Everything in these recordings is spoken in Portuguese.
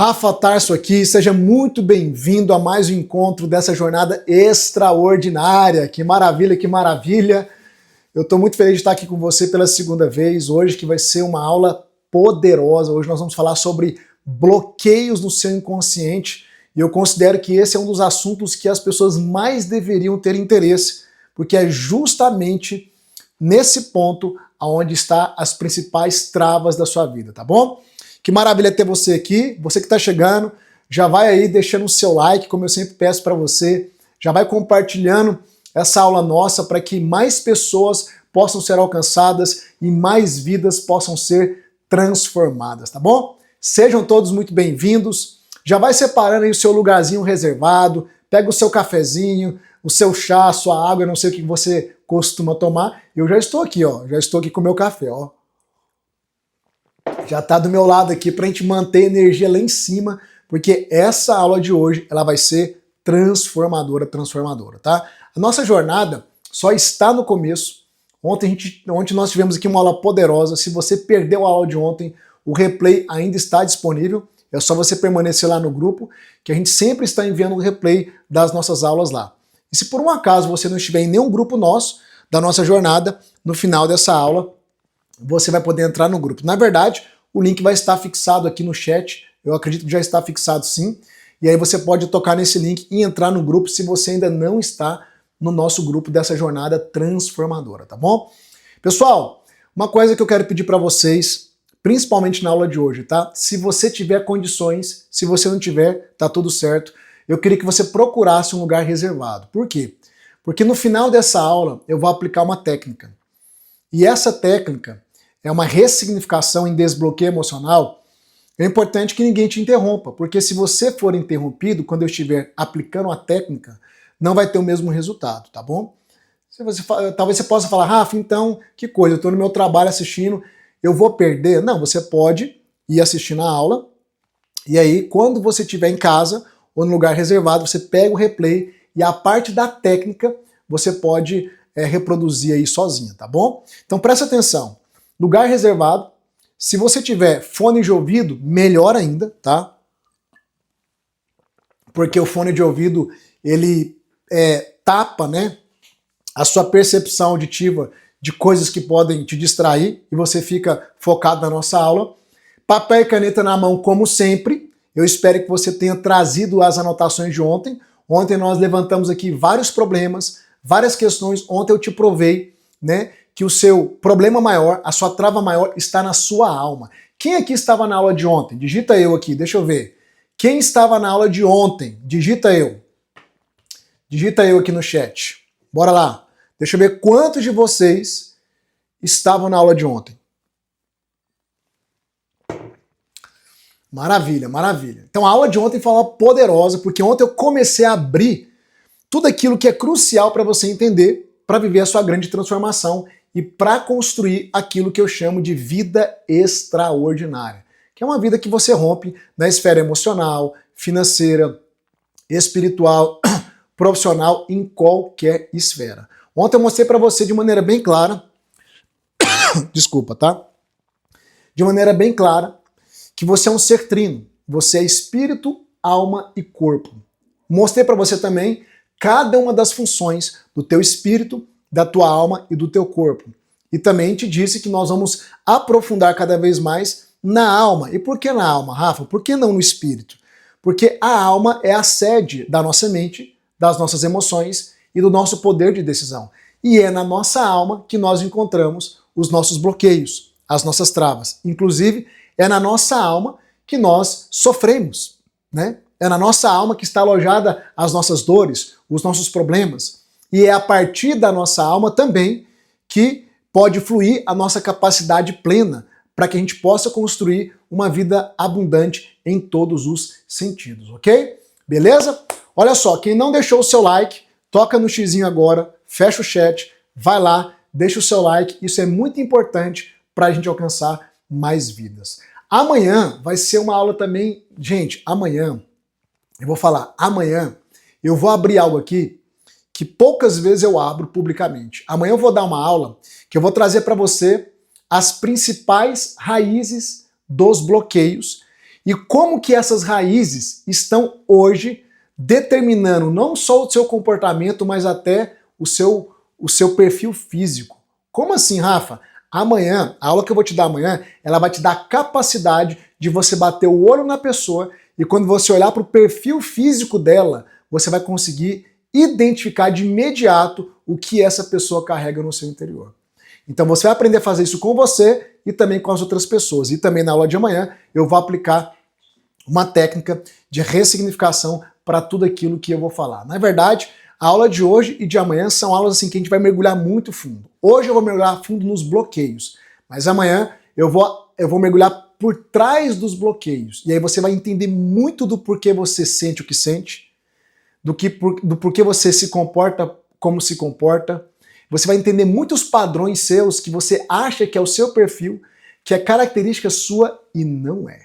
Rafa Tarso aqui, seja muito bem-vindo a mais um encontro dessa jornada extraordinária. Que maravilha, que maravilha! Eu estou muito feliz de estar aqui com você pela segunda vez hoje, que vai ser uma aula poderosa. Hoje nós vamos falar sobre bloqueios no seu inconsciente e eu considero que esse é um dos assuntos que as pessoas mais deveriam ter interesse, porque é justamente nesse ponto onde estão as principais travas da sua vida, tá bom? Que maravilha ter você aqui, você que está chegando, já vai aí deixando o seu like, como eu sempre peço para você, já vai compartilhando essa aula nossa para que mais pessoas possam ser alcançadas e mais vidas possam ser transformadas, tá bom? Sejam todos muito bem-vindos, já vai separando aí o seu lugarzinho reservado, pega o seu cafezinho, o seu chá, a sua água, eu não sei o que você costuma tomar, eu já estou aqui, ó, já estou aqui com o meu café, ó. Já está do meu lado aqui para a gente manter a energia lá em cima, porque essa aula de hoje ela vai ser transformadora, tá? A nossa jornada só está no começo. Ontem nós tivemos aqui uma aula poderosa. Se você perdeu a aula de ontem, o replay ainda está disponível. É só você permanecer lá no grupo, que a gente sempre está enviando o replay das nossas aulas lá. E se por um acaso você não estiver em nenhum grupo nosso, da nossa jornada, no final dessa aula, você vai poder entrar no grupo. Na verdade, o link vai estar fixado aqui no chat, eu acredito que já está fixado sim, e aí você pode tocar nesse link e entrar no grupo se você ainda não está no nosso grupo dessa jornada transformadora, tá bom? Pessoal, uma coisa que eu quero pedir para vocês, principalmente na aula de hoje, tá? Se você tiver condições, se você não tiver, tá tudo certo, eu queria que você procurasse um lugar reservado. Por quê? Porque no final dessa aula eu vou aplicar uma técnica. E essa técnica é uma ressignificação em desbloqueio emocional. É importante que ninguém te interrompa, porque se você for interrompido quando eu estiver aplicando a técnica, não vai ter o mesmo resultado, tá bom? Talvez você possa falar, Rafa, então, que coisa, eu estou no meu trabalho assistindo, eu vou perder? Não, você pode ir assistindo a aula, e aí quando você estiver em casa ou no lugar reservado, você pega o replay e a parte da técnica você pode reproduzir aí sozinha, tá bom? Então presta atenção. Lugar reservado, se você tiver fone de ouvido, melhor ainda, tá? Porque o fone de ouvido, ele tapa, né, a sua percepção auditiva de coisas que podem te distrair e você fica focado na nossa aula. Papel e caneta na mão, como sempre. Eu espero que você tenha trazido as anotações de ontem. Ontem nós levantamos aqui vários problemas, várias questões. Ontem eu te provei, né, que o seu problema maior, a sua trava maior está na sua alma. Quem aqui estava na aula de ontem? Digita eu aqui, deixa eu ver. Quem estava na aula de ontem? Digita eu. Digita eu aqui no chat. Bora lá. Deixa eu ver quantos de vocês estavam na aula de ontem. Maravilha, maravilha. Então a aula de ontem foi uma poderosa, porque ontem eu comecei a abrir tudo aquilo que é crucial para você entender, para viver a sua grande transformação e para construir aquilo que eu chamo de vida extraordinária, que é uma vida que você rompe na esfera emocional, financeira, espiritual, profissional, em qualquer esfera. Ontem eu mostrei para você de maneira bem clara, desculpa, tá? De maneira bem clara, que você é um ser trino, você é espírito, alma e corpo. Mostrei para você também cada uma das funções do teu espírito, da tua alma e do teu corpo. E também te disse que nós vamos aprofundar cada vez mais na alma. E por que na alma, Rafa? Por que não no espírito? Porque a alma é a sede da nossa mente, das nossas emoções e do nosso poder de decisão. E é na nossa alma que nós encontramos os nossos bloqueios, as nossas travas. Inclusive, é na nossa alma que nós sofremos, né? É na nossa alma que está alojada as nossas dores, os nossos problemas. E é a partir da nossa alma também que pode fluir a nossa capacidade plena para que a gente possa construir uma vida abundante em todos os sentidos, ok? Beleza? Olha só, quem não deixou o seu like, toca no xizinho agora, fecha o chat, vai lá, deixa o seu like, isso é muito importante para a gente alcançar mais vidas. Amanhã vai ser uma aula também, gente, amanhã eu vou abrir algo aqui que poucas vezes eu abro publicamente. Amanhã eu vou dar uma aula que eu vou trazer para você as principais raízes dos bloqueios e como que essas raízes estão hoje determinando não só o seu comportamento, mas até o seu perfil físico. Como assim, Rafa? Amanhã, a aula que eu vou te dar amanhã, ela vai te dar a capacidade de você bater o olho na pessoa e quando você olhar para o perfil físico dela, você vai conseguir identificar de imediato o que essa pessoa carrega no seu interior. Então você vai aprender a fazer isso com você e também com as outras pessoas. E também na aula de amanhã eu vou aplicar uma técnica de ressignificação para tudo aquilo que eu vou falar. Na verdade, a aula de hoje e de amanhã são aulas assim que a gente vai mergulhar muito fundo. Hoje eu vou mergulhar fundo nos bloqueios, mas amanhã eu vou mergulhar por trás dos bloqueios. E aí você vai entender muito do porquê você sente o que sente, do porquê você se comporta como se comporta. Você vai entender muitos padrões seus que você acha que é o seu perfil, que é característica sua e não é.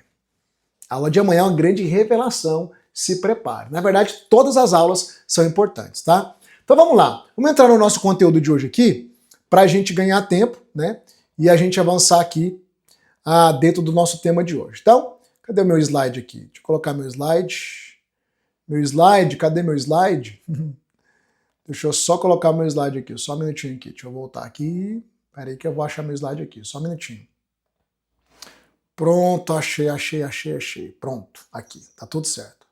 A aula de amanhã é uma grande revelação, se prepare. Na verdade, todas as aulas são importantes, tá? Então vamos lá, vamos entrar no nosso conteúdo de hoje aqui, para a gente ganhar tempo, né? E a gente avançar aqui dentro do nosso tema de hoje. Então, cadê o meu slide aqui? Deixa eu colocar meu slide. Cadê meu slide? Deixa eu só colocar meu slide aqui, só um minutinho aqui. Deixa eu voltar aqui. Pera aí que eu vou achar meu slide aqui, só um minutinho. Pronto, achei. Pronto, aqui, tá tudo certo.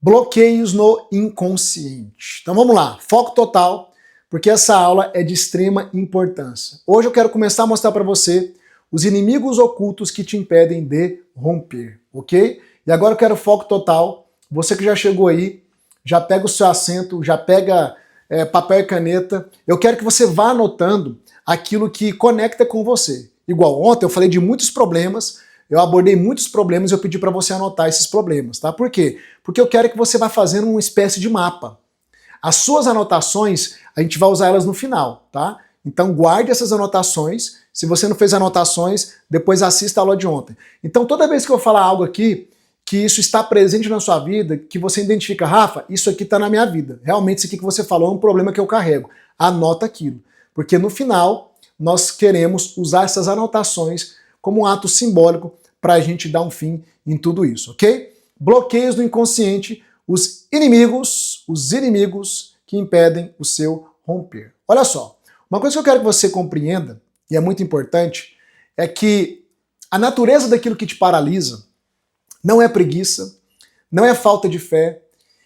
Bloqueios no inconsciente. Então vamos lá, foco total, porque essa aula é de extrema importância. Hoje eu quero começar a mostrar para você os inimigos ocultos que te impedem de romper, ok? E agora eu quero foco total. Você que já chegou aí, já pega o seu assento, já pega papel e caneta. Eu quero que você vá anotando aquilo que conecta com você. Igual ontem eu falei de muitos problemas, eu abordei muitos problemas e eu pedi para você anotar esses problemas, tá? Por quê? Porque eu quero que você vá fazendo uma espécie de mapa. As suas anotações, a gente vai usar elas no final, tá? Então guarde essas anotações. Se você não fez anotações, depois assista a aula de ontem. Então toda vez que eu falar algo aqui, que isso está presente na sua vida, que você identifica, Rafa, isso aqui está na minha vida. Realmente isso aqui que você falou é um problema que eu carrego. Anota aquilo. Porque no final, nós queremos usar essas anotações como um ato simbólico para a gente dar um fim em tudo isso, ok? Bloqueios do inconsciente, os inimigos que impedem o seu romper. Olha só, uma coisa que eu quero que você compreenda, e é muito importante, é que a natureza daquilo que te paralisa não é preguiça, não é falta de fé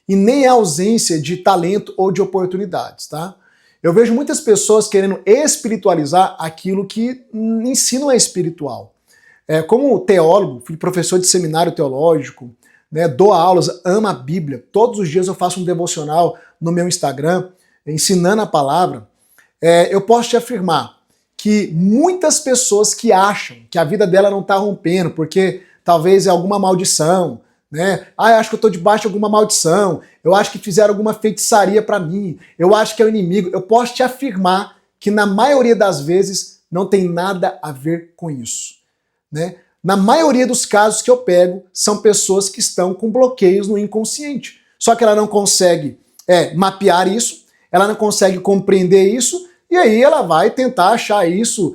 e nem é ausência de talento ou de oportunidades, tá? Eu vejo muitas pessoas querendo espiritualizar aquilo que em não é espiritual. Como teólogo, fui professor de seminário teológico, né, dou aulas, amo a Bíblia. Todos os dias eu faço um devocional no meu Instagram, ensinando a palavra. Eu posso te afirmar que muitas pessoas que acham que a vida dela não está rompendo, porque talvez é alguma maldição, né? Eu acho que eu estou debaixo de alguma maldição, eu acho que fizeram alguma feitiçaria para mim, eu acho que é o inimigo. Eu posso te afirmar que na maioria das vezes não tem nada a ver com isso, né? Na maioria dos casos que eu pego, são pessoas que estão com bloqueios no inconsciente. Só que ela não consegue mapear isso, ela não consegue compreender isso, e aí ela vai tentar achar isso,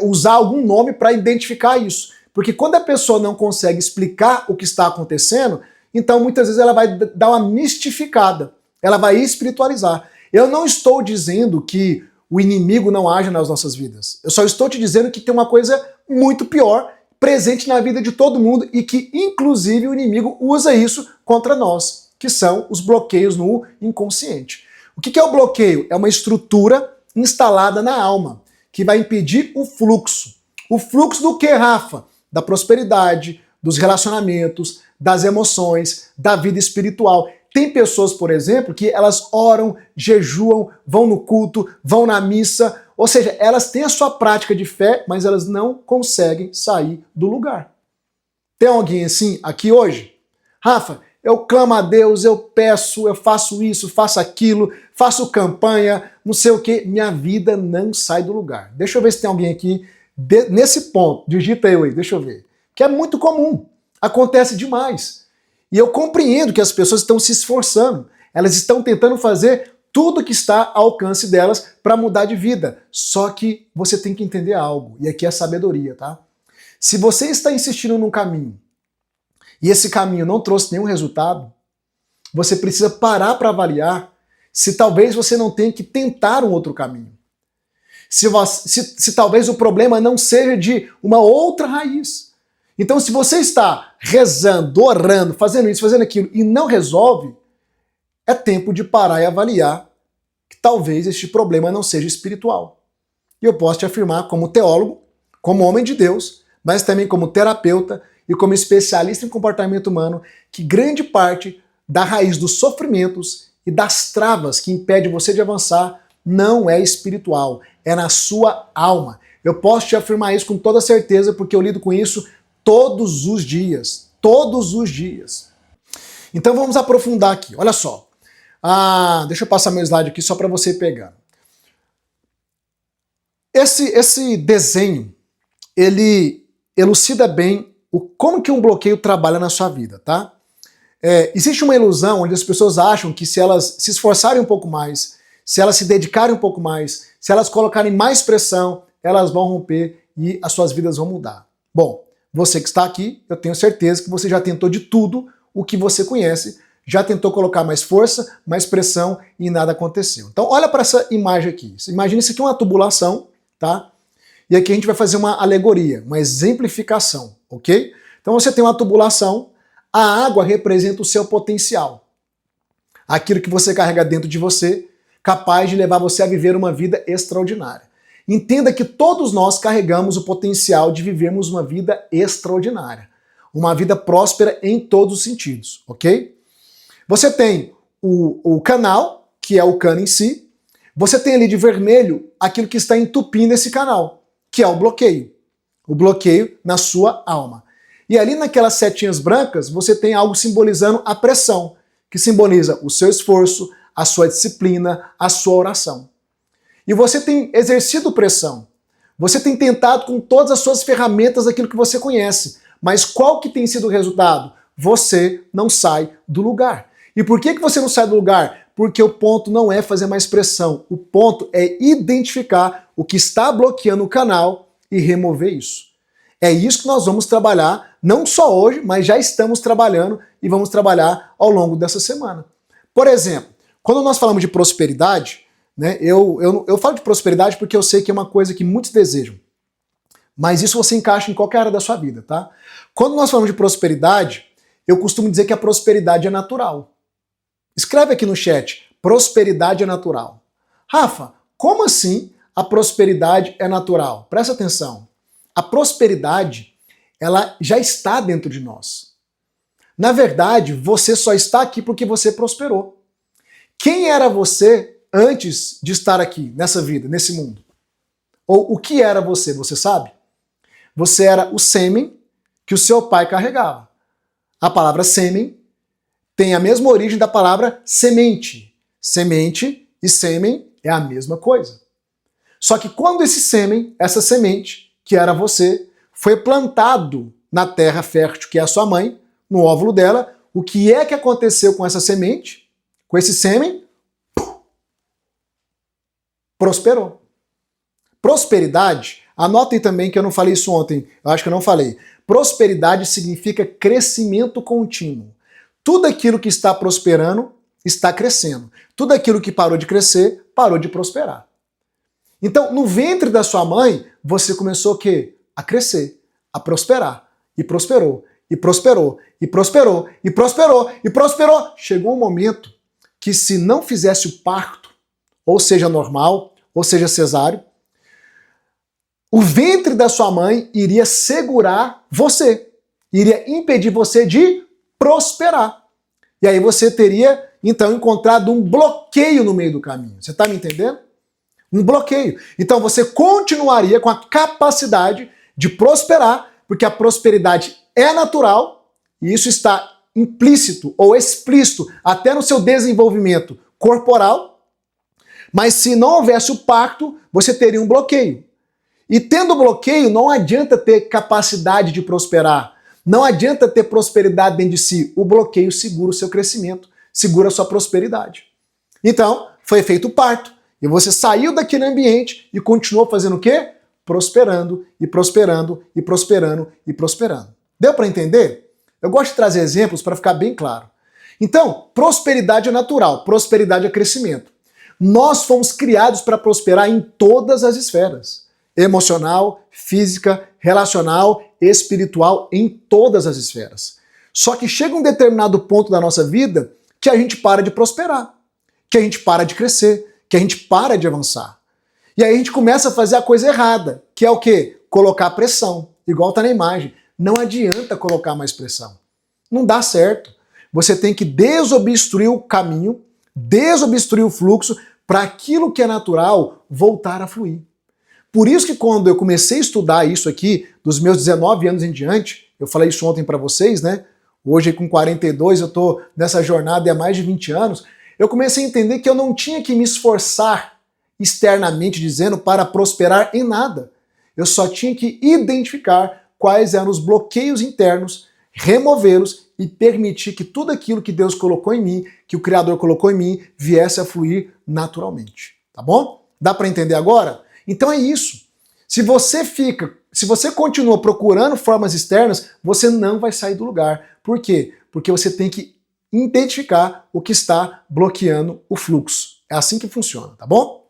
usar algum nome para identificar isso. Porque quando a pessoa não consegue explicar o que está acontecendo, então muitas vezes ela vai dar uma mistificada, ela vai espiritualizar. Eu não estou dizendo que o inimigo não age nas nossas vidas. Eu só estou te dizendo que tem uma coisa muito pior presente na vida de todo mundo e que, inclusive, o inimigo usa isso contra nós, que são os bloqueios no inconsciente. O que é o bloqueio? É uma estrutura instalada na alma, que vai impedir o fluxo. O fluxo do que, Rafa? Da prosperidade, dos relacionamentos, das emoções, da vida espiritual. Tem pessoas, por exemplo, que elas oram, jejuam, vão no culto, vão na missa, ou seja, elas têm a sua prática de fé, mas elas não conseguem sair do lugar. Tem alguém assim aqui hoje? Rafa, eu clamo a Deus, eu peço, eu faço isso, faço aquilo, faço campanha, não sei o que, minha vida não sai do lugar. Deixa eu ver se tem alguém aqui nesse ponto, digita eu aí, deixa eu ver. Que é muito comum, acontece demais. E eu compreendo que as pessoas estão se esforçando, elas estão tentando fazer tudo que está ao alcance delas para mudar de vida. Só que você tem que entender algo, e aqui é sabedoria, tá? Se você está insistindo num caminho e esse caminho não trouxe nenhum resultado, você precisa parar para avaliar se talvez você não tenha que tentar um outro caminho. Se talvez o problema não seja de uma outra raiz. Então, se você está rezando, orando, fazendo isso, fazendo aquilo e não resolve, é tempo de parar e avaliar que talvez este problema não seja espiritual. E eu posso te afirmar como teólogo, como homem de Deus, mas também como terapeuta e como especialista em comportamento humano, que grande parte da raiz dos sofrimentos e das travas que impedem você de avançar não é espiritual, é na sua alma. Eu posso te afirmar isso com toda certeza porque eu lido com isso todos os dias. Todos os dias. Então vamos aprofundar aqui. Olha só. Deixa eu passar meu slide aqui só para você pegar. Esse desenho, ele elucida bem como que um bloqueio trabalha na sua vida, tá? Existe uma ilusão onde as pessoas acham que se elas se esforçarem um pouco mais, se elas se dedicarem um pouco mais, se elas colocarem mais pressão, elas vão romper e as suas vidas vão mudar. Bom, você que está aqui, eu tenho certeza que você já tentou de tudo o que você conhece, já tentou colocar mais força, mais pressão e nada aconteceu. Então olha para essa imagem aqui. Imagina isso aqui uma tubulação, tá? E aqui a gente vai fazer uma alegoria, uma exemplificação, ok? Então você tem uma tubulação, a água representa o seu potencial. Aquilo que você carrega dentro de você, capaz de levar você a viver uma vida extraordinária. Entenda que todos nós carregamos o potencial de vivermos uma vida extraordinária. Uma vida próspera em todos os sentidos, ok? Você tem o canal, que é o cano em si. Você tem ali de vermelho aquilo que está entupindo esse canal, que é o bloqueio. O bloqueio na sua alma. E ali naquelas setinhas brancas, você tem algo simbolizando a pressão, que simboliza o seu esforço, a sua disciplina, a sua oração. E você tem exercido pressão. Você tem tentado com todas as suas ferramentas aquilo que você conhece. Mas qual que tem sido o resultado? Você não sai do lugar. E por que você não sai do lugar? Porque o ponto não é fazer mais pressão. O ponto é identificar o que está bloqueando o canal e remover isso. É isso que nós vamos trabalhar, não só hoje, mas já estamos trabalhando e vamos trabalhar ao longo dessa semana. Por exemplo, quando nós falamos de prosperidade, né, eu falo de prosperidade porque eu sei que é uma coisa que muitos desejam. Mas isso você encaixa em qualquer área da sua vida, tá? Quando nós falamos de prosperidade, eu costumo dizer que a prosperidade é natural. Escreve aqui no chat, prosperidade é natural. Rafa, como assim a prosperidade é natural? Presta atenção. A prosperidade, ela já está dentro de nós. Na verdade, você só está aqui porque você prosperou. Quem era você antes de estar aqui, nessa vida, nesse mundo? Ou o que era você, você sabe? Você era o sêmen que o seu pai carregava. A palavra sêmen tem a mesma origem da palavra semente. Semente e sêmen é a mesma coisa. Só que quando esse sêmen, essa semente, que era você, foi plantado na terra fértil, que é a sua mãe, no óvulo dela, o que é que aconteceu com essa semente? Com esse sêmen? Prosperou. Prosperidade, anotem também que eu não falei isso ontem, eu acho que eu não falei. Prosperidade significa crescimento contínuo. Tudo aquilo que está prosperando está crescendo. Tudo aquilo que parou de crescer, parou de prosperar. Então, no ventre da sua mãe, você começou o quê? A crescer, a prosperar. E prosperou, e prosperou, e prosperou, e prosperou, e prosperou. Chegou um momento que se não fizesse o parto, ou seja normal, ou seja cesáreo, o ventre da sua mãe iria segurar você, iria impedir você de prosperar. E aí você teria, então, encontrado um bloqueio no meio do caminho. Você está me entendendo? Um bloqueio. Então você continuaria com a capacidade de prosperar, porque a prosperidade é natural, e isso está implícito ou explícito até no seu desenvolvimento corporal, mas se não houvesse o pacto, você teria um bloqueio. E tendo bloqueio, não adianta ter capacidade de prosperar, não adianta ter prosperidade dentro de si. O bloqueio segura o seu crescimento, segura a sua prosperidade. Então, foi feito o parto, e você saiu daquele ambiente e continuou fazendo o quê? Prosperando, e prosperando, e prosperando, e prosperando. Deu para entender? Eu gosto de trazer exemplos para ficar bem claro. Então, prosperidade é natural, prosperidade é crescimento. Nós fomos criados para prosperar em todas as esferas. Emocional, física, relacional, espiritual, em todas as esferas. Só que chega um determinado ponto da nossa vida que a gente para de prosperar, que a gente para de crescer, que a gente para de avançar. E aí a gente começa a fazer a coisa errada, que é o quê? Colocar pressão, igual tá na imagem. Não adianta colocar mais pressão. Não dá certo. Você tem que desobstruir o caminho, desobstruir o fluxo, para aquilo que é natural voltar a fluir. Por isso que quando eu comecei a estudar isso aqui, dos meus 19 anos em diante, eu falei isso ontem para vocês, né? Hoje com 42 eu tô nessa jornada há mais de 20 anos, eu comecei a entender que eu não tinha que me esforçar externamente dizendo para prosperar em nada. Eu só tinha que identificar quais eram os bloqueios internos, removê-los e permitir que tudo aquilo que Deus colocou em mim, que o Criador colocou em mim, viesse a fluir naturalmente. Tá bom? Dá para entender agora? Então é isso. Se você continua procurando formas externas, você não vai sair do lugar. Por quê? Porque você tem que identificar o que está bloqueando o fluxo. É assim que funciona, tá bom?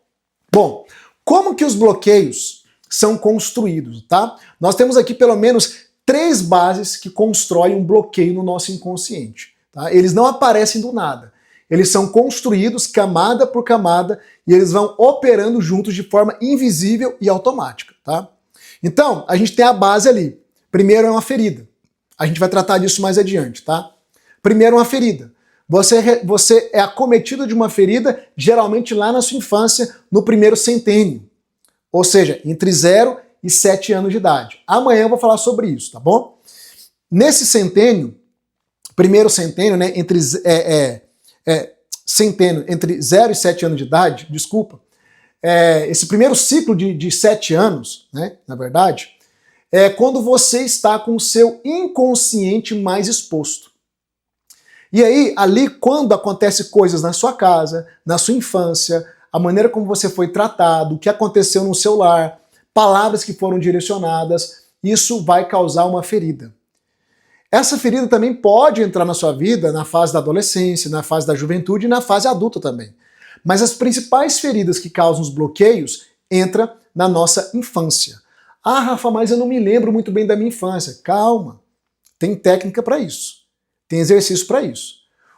Bom, como que os bloqueios são construídos, tá? Nós temos aqui pelo menos 3 bases que constroem um bloqueio no nosso inconsciente. Tá? Eles não aparecem do nada. Eles são construídos camada por camada e eles vão operando juntos de forma invisível e automática. Tá? Então, a gente tem a base ali. Primeiro é uma ferida. A gente vai tratar disso mais adiante. Tá? Primeiro, uma ferida. Você é acometido de uma ferida, geralmente lá na sua infância, no primeiro centênio. Ou seja, entre 0 e 7 anos de idade. Amanhã eu vou falar sobre isso, tá bom? Nesse centênio, primeiro centênio, né, entre 0 e 7 anos de idade, desculpa, esse primeiro ciclo de 7 anos, né, na verdade, é quando você está com o seu inconsciente mais exposto. E aí, ali, quando acontecem coisas na sua casa, na sua infância, a maneira como você foi tratado, o que aconteceu no seu lar, palavras que foram direcionadas, isso vai causar uma ferida. Essa ferida também pode entrar na sua vida na fase da adolescência, na fase da juventude e na fase adulta também. Mas as principais feridas que causam os bloqueios entram na nossa infância. Ah, Rafa, mas eu não me lembro muito bem da minha infância. Calma, tem técnica para isso, tem exercício para isso.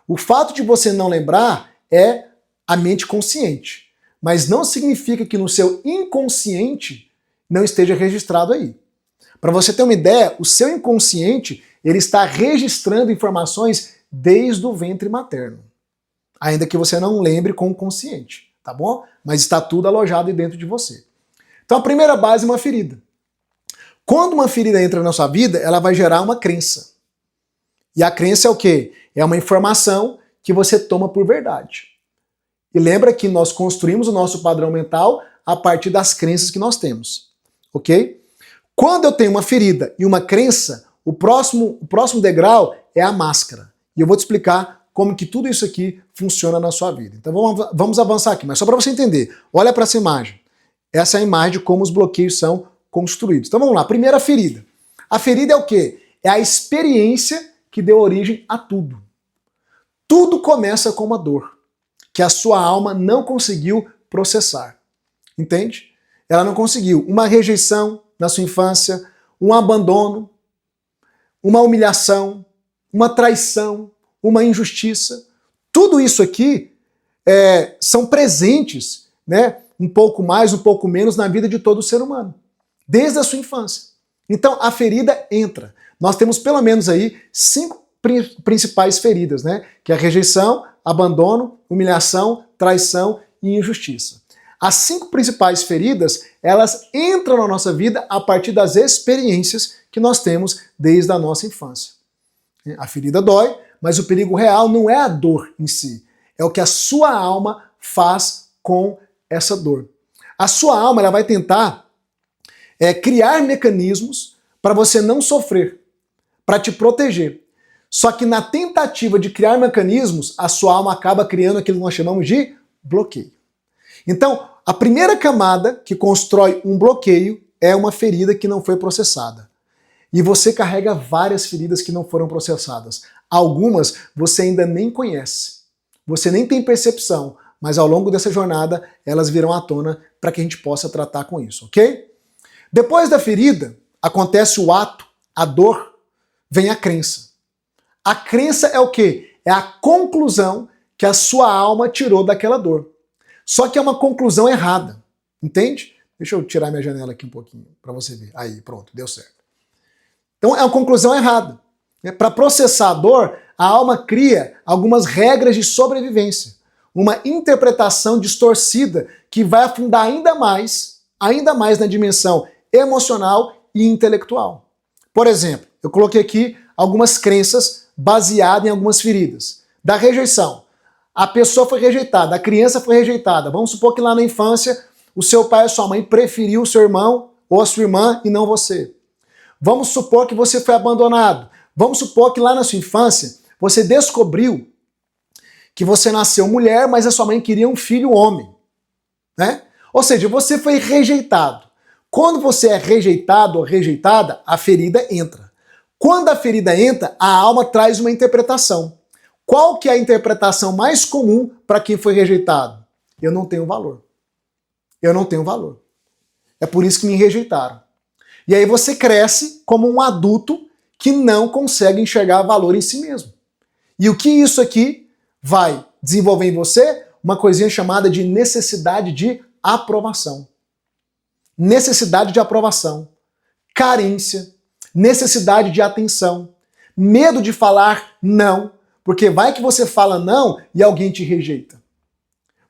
O fato de você não lembrar é a mente consciente, mas não significa que no seu inconsciente não esteja registrado aí. Para você ter uma ideia, o seu inconsciente ele está registrando informações desde o ventre materno. Ainda que você não lembre com o consciente, tá bom? Mas está tudo alojado dentro de você. Então a primeira base é uma ferida. Quando uma ferida entra na sua vida, ela vai gerar uma crença. E a crença é o quê? É uma informação que você toma por verdade. E lembra que nós construímos o nosso padrão mental a partir das crenças que nós temos. Ok? Quando eu tenho uma ferida e uma crença, o próximo degrau é a máscara. E eu vou te explicar como que tudo isso aqui funciona na sua vida. Então vamos avançar aqui, mas só para você entender. Olha para essa imagem. Essa é a imagem de como os bloqueios são construídos. Então vamos lá. Primeira ferida. A ferida é o quê? É a experiência que deu origem a tudo. Tudo começa com uma dor que a sua alma não conseguiu processar. Entende? Ela não conseguiu. Uma rejeição na sua infância, um abandono, uma humilhação, uma traição, uma injustiça. Tudo isso aqui são presentes, né, um pouco mais, um pouco menos na vida de todo ser humano, desde a sua infância. Então a ferida entra. Nós temos pelo menos aí 5 principais feridas, né, que é a rejeição, abandono, humilhação, traição e injustiça. As 5 principais feridas, elas entram na nossa vida a partir das experiências que nós temos desde a nossa infância. A ferida dói, mas o perigo real não é a dor em si, é o que a sua alma faz com essa dor. A sua alma ela vai tentar criar mecanismos para você não sofrer, para te proteger. Só que na tentativa de criar mecanismos, a sua alma acaba criando aquilo que nós chamamos de bloqueio. Então, a primeira camada que constrói um bloqueio é uma ferida que não foi processada. E você carrega várias feridas que não foram processadas. Algumas você ainda nem conhece. Você nem tem percepção, mas ao longo dessa jornada elas virão à tona para que a gente possa tratar com isso, ok? Depois da ferida, acontece o ato, a dor, vem a crença. A crença é o quê? É a conclusão que a sua alma tirou daquela dor. Só que é uma conclusão errada, entende? Deixa eu tirar minha janela aqui um pouquinho para você ver. Aí, pronto, deu certo. Então é uma conclusão errada. Para processar a dor, a alma cria algumas regras de sobrevivência. Uma interpretação distorcida que vai afundar ainda mais na dimensão emocional e intelectual. Por exemplo, eu coloquei aqui algumas crenças baseadas em algumas feridas. Da rejeição. A pessoa foi rejeitada, a criança foi rejeitada. Vamos supor que lá na infância o seu pai ou sua mãe preferiu o seu irmão ou a sua irmã e não você. Vamos supor que você foi abandonado. Vamos supor que lá na sua infância você descobriu que você nasceu mulher, mas a sua mãe queria um filho homem, né? Ou seja, você foi rejeitado. Quando você é rejeitado ou rejeitada, a ferida entra. Quando a ferida entra, a alma traz uma interpretação. Qual que é a interpretação mais comum para quem foi rejeitado? Eu não tenho valor. Eu não tenho valor. É por isso que me rejeitaram. E aí você cresce como um adulto que não consegue enxergar valor em si mesmo. E o que isso aqui vai desenvolver em você? Uma coisinha chamada de necessidade de aprovação. Necessidade de aprovação. Carência. Necessidade de atenção. Medo de falar não. Porque vai que você fala não e alguém te rejeita.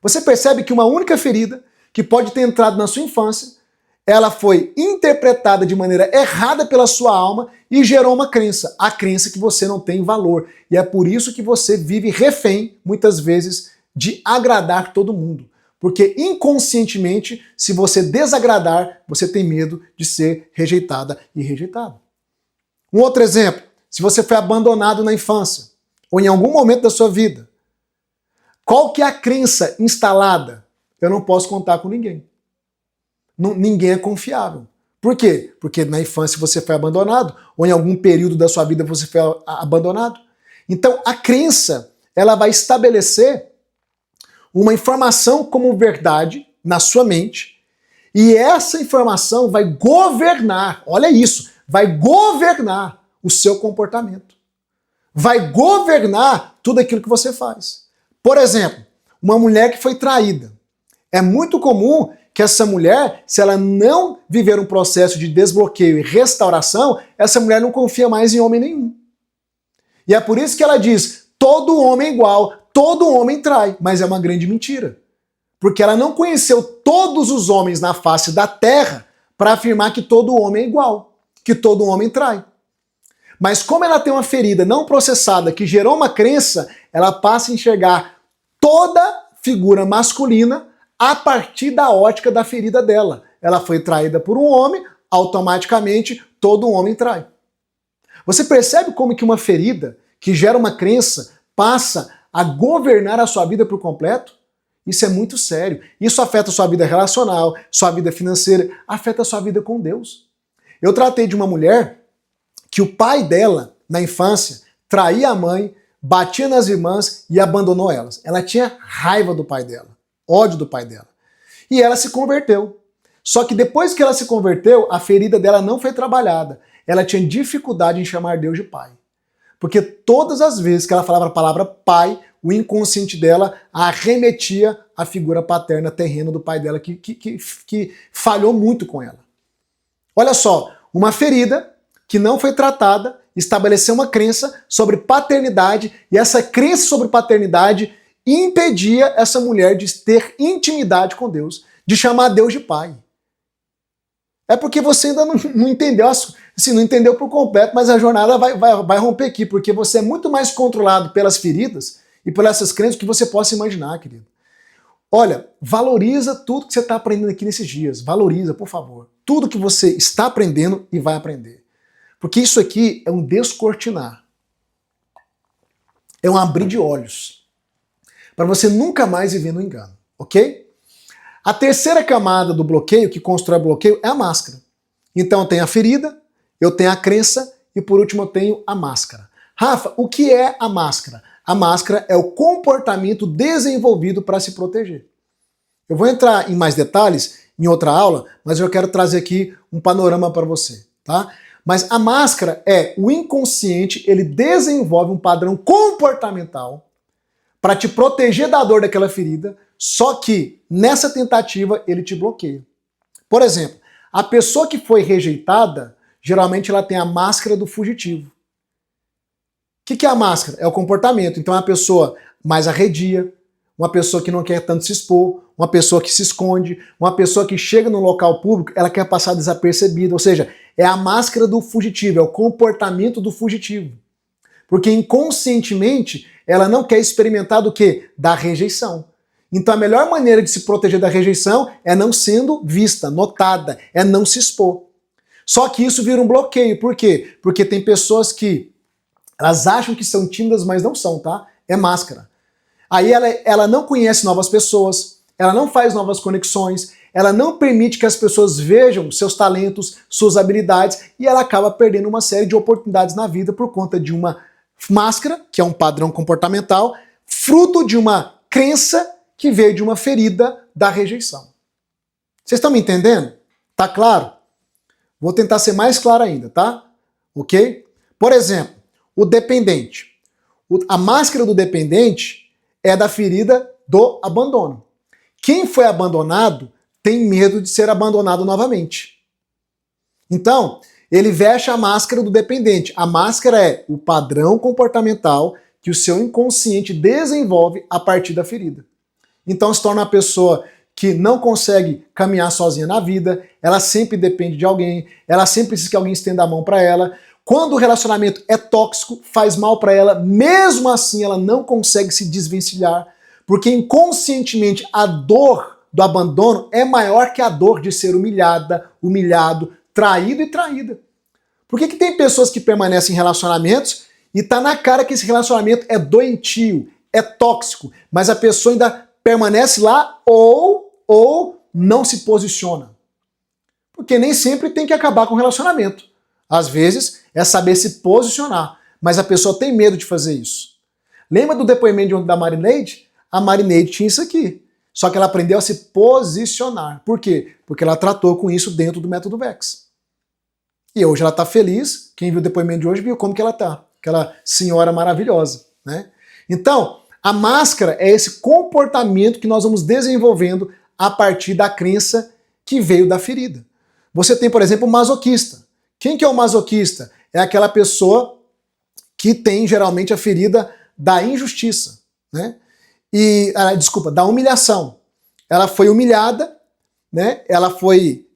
Você percebe que uma única ferida que pode ter entrado na sua infância, ela foi interpretada de maneira errada pela sua alma e gerou uma crença. A crença que você não tem valor. E é por isso que você vive refém, muitas vezes, de agradar todo mundo. Porque inconscientemente, se você desagradar, você tem medo de ser rejeitada e rejeitado. Um outro exemplo, se você foi abandonado na infância, ou em algum momento da sua vida, qual que é a crença instalada? Eu não posso contar com ninguém. Ninguém é confiável. Por quê? Porque na infância você foi abandonado, ou em algum período da sua vida você foi abandonado. Então a crença, ela vai estabelecer uma informação como verdade na sua mente, e essa informação vai governar, olha isso, vai governar o seu comportamento. Vai governar tudo aquilo que você faz. Por exemplo, uma mulher que foi traída. É muito comum que essa mulher, se ela não viver um processo de desbloqueio e restauração, essa mulher não confia mais em homem nenhum. E é por isso que ela diz, todo homem é igual, todo homem trai, mas é uma grande mentira. Porque ela não conheceu todos os homens na face da terra para afirmar que todo homem é igual, que todo homem trai. Mas como ela tem uma ferida não processada que gerou uma crença, ela passa a enxergar toda figura masculina a partir da ótica da ferida dela. Ela foi traída por um homem, automaticamente todo homem trai. Você percebe como que uma ferida que gera uma crença passa a governar a sua vida por completo? Isso é muito sério. Isso afeta a sua vida relacional, sua vida financeira, afeta a sua vida com Deus. Eu tratei de uma mulher que o pai dela, na infância, traía a mãe, batia nas irmãs e abandonou elas. Ela tinha raiva do pai dela, ódio do pai dela. E ela se converteu. Só que depois que ela se converteu, a ferida dela não foi trabalhada. Ela tinha dificuldade em chamar Deus de pai. Porque todas as vezes que ela falava a palavra pai, o inconsciente dela arremetia à figura paterna terrena do pai dela, que falhou muito com ela. Olha só, uma ferida que não foi tratada, estabeleceu uma crença sobre paternidade, e essa crença sobre paternidade impedia essa mulher de ter intimidade com Deus, de chamar Deus de pai. É porque você ainda não entendeu, assim, não entendeu por completo, mas a jornada vai romper aqui, porque você é muito mais controlado pelas feridas e por essas crenças que você possa imaginar, querido. Olha, valoriza tudo que você está aprendendo aqui nesses dias. Valoriza, por favor. Tudo que você está aprendendo e vai aprender. Porque isso aqui é um descortinar. É um abrir de olhos. Para você nunca mais viver no engano, ok? A terceira camada do bloqueio, que constrói bloqueio, é a máscara. Então tem a ferida, eu tenho a crença e por último eu tenho a máscara. Rafa, o que é a máscara? A máscara é o comportamento desenvolvido para se proteger. Eu vou entrar em mais detalhes em outra aula, mas eu quero trazer aqui um panorama para você, tá? Mas a máscara é o inconsciente, ele desenvolve um padrão comportamental para te proteger da dor daquela ferida, só que nessa tentativa ele te bloqueia. Por exemplo, a pessoa que foi rejeitada, geralmente ela tem a máscara do fugitivo. O que é a máscara? É o comportamento. Então é uma pessoa mais arredia, uma pessoa que não quer tanto se expor, uma pessoa que se esconde, uma pessoa que chega no local público, ela quer passar desapercebida, ou seja, é a máscara do fugitivo, é o comportamento do fugitivo. Porque inconscientemente ela não quer experimentar do quê? Da rejeição. Então a melhor maneira de se proteger da rejeição é não sendo vista, notada, é não se expor. Só que isso vira um bloqueio, por quê? Porque tem pessoas que elas acham que são tímidas, mas não são, tá? É máscara. Aí ela não conhece novas pessoas, ela não faz novas conexões, ela não permite que as pessoas vejam seus talentos, suas habilidades, e ela acaba perdendo uma série de oportunidades na vida por conta de uma máscara, que é um padrão comportamental, fruto de uma crença que veio de uma ferida da rejeição. Vocês estão me entendendo? Tá claro? Vou tentar ser mais claro ainda, tá? Ok? Por exemplo, o dependente. A máscara do dependente é da ferida do abandono. Quem foi abandonado tem medo de ser abandonado novamente. Então, ele veste a máscara do dependente. A máscara é o padrão comportamental que o seu inconsciente desenvolve a partir da ferida. Então se torna uma pessoa que não consegue caminhar sozinha na vida, ela sempre depende de alguém, ela sempre precisa que alguém estenda a mão para ela. Quando o relacionamento é tóxico, faz mal para ela, mesmo assim ela não consegue se desvencilhar, porque inconscientemente a dor do abandono é maior que a dor de ser humilhada, humilhado, traído e traída. Por que tem pessoas que permanecem em relacionamentos e tá na cara que esse relacionamento é doentio, é tóxico, mas a pessoa ainda permanece lá ou não se posiciona? Porque nem sempre tem que acabar com o relacionamento. Às vezes é saber se posicionar, mas a pessoa tem medo de fazer isso. Lembra do depoimento da Marineide? A Marineide tinha isso aqui, só que ela aprendeu a se posicionar. Por quê? Porque ela tratou com isso dentro do método VEX. E hoje ela está feliz, quem viu o depoimento de hoje viu como que ela está, aquela senhora maravilhosa, né? Então, a máscara é esse comportamento que nós vamos desenvolvendo a partir da crença que veio da ferida. Você tem, por exemplo, o masoquista. Quem que é o masoquista? É aquela pessoa que tem geralmente a ferida da injustiça, né? Da humilhação. Ela foi humilhada, né? Ela foi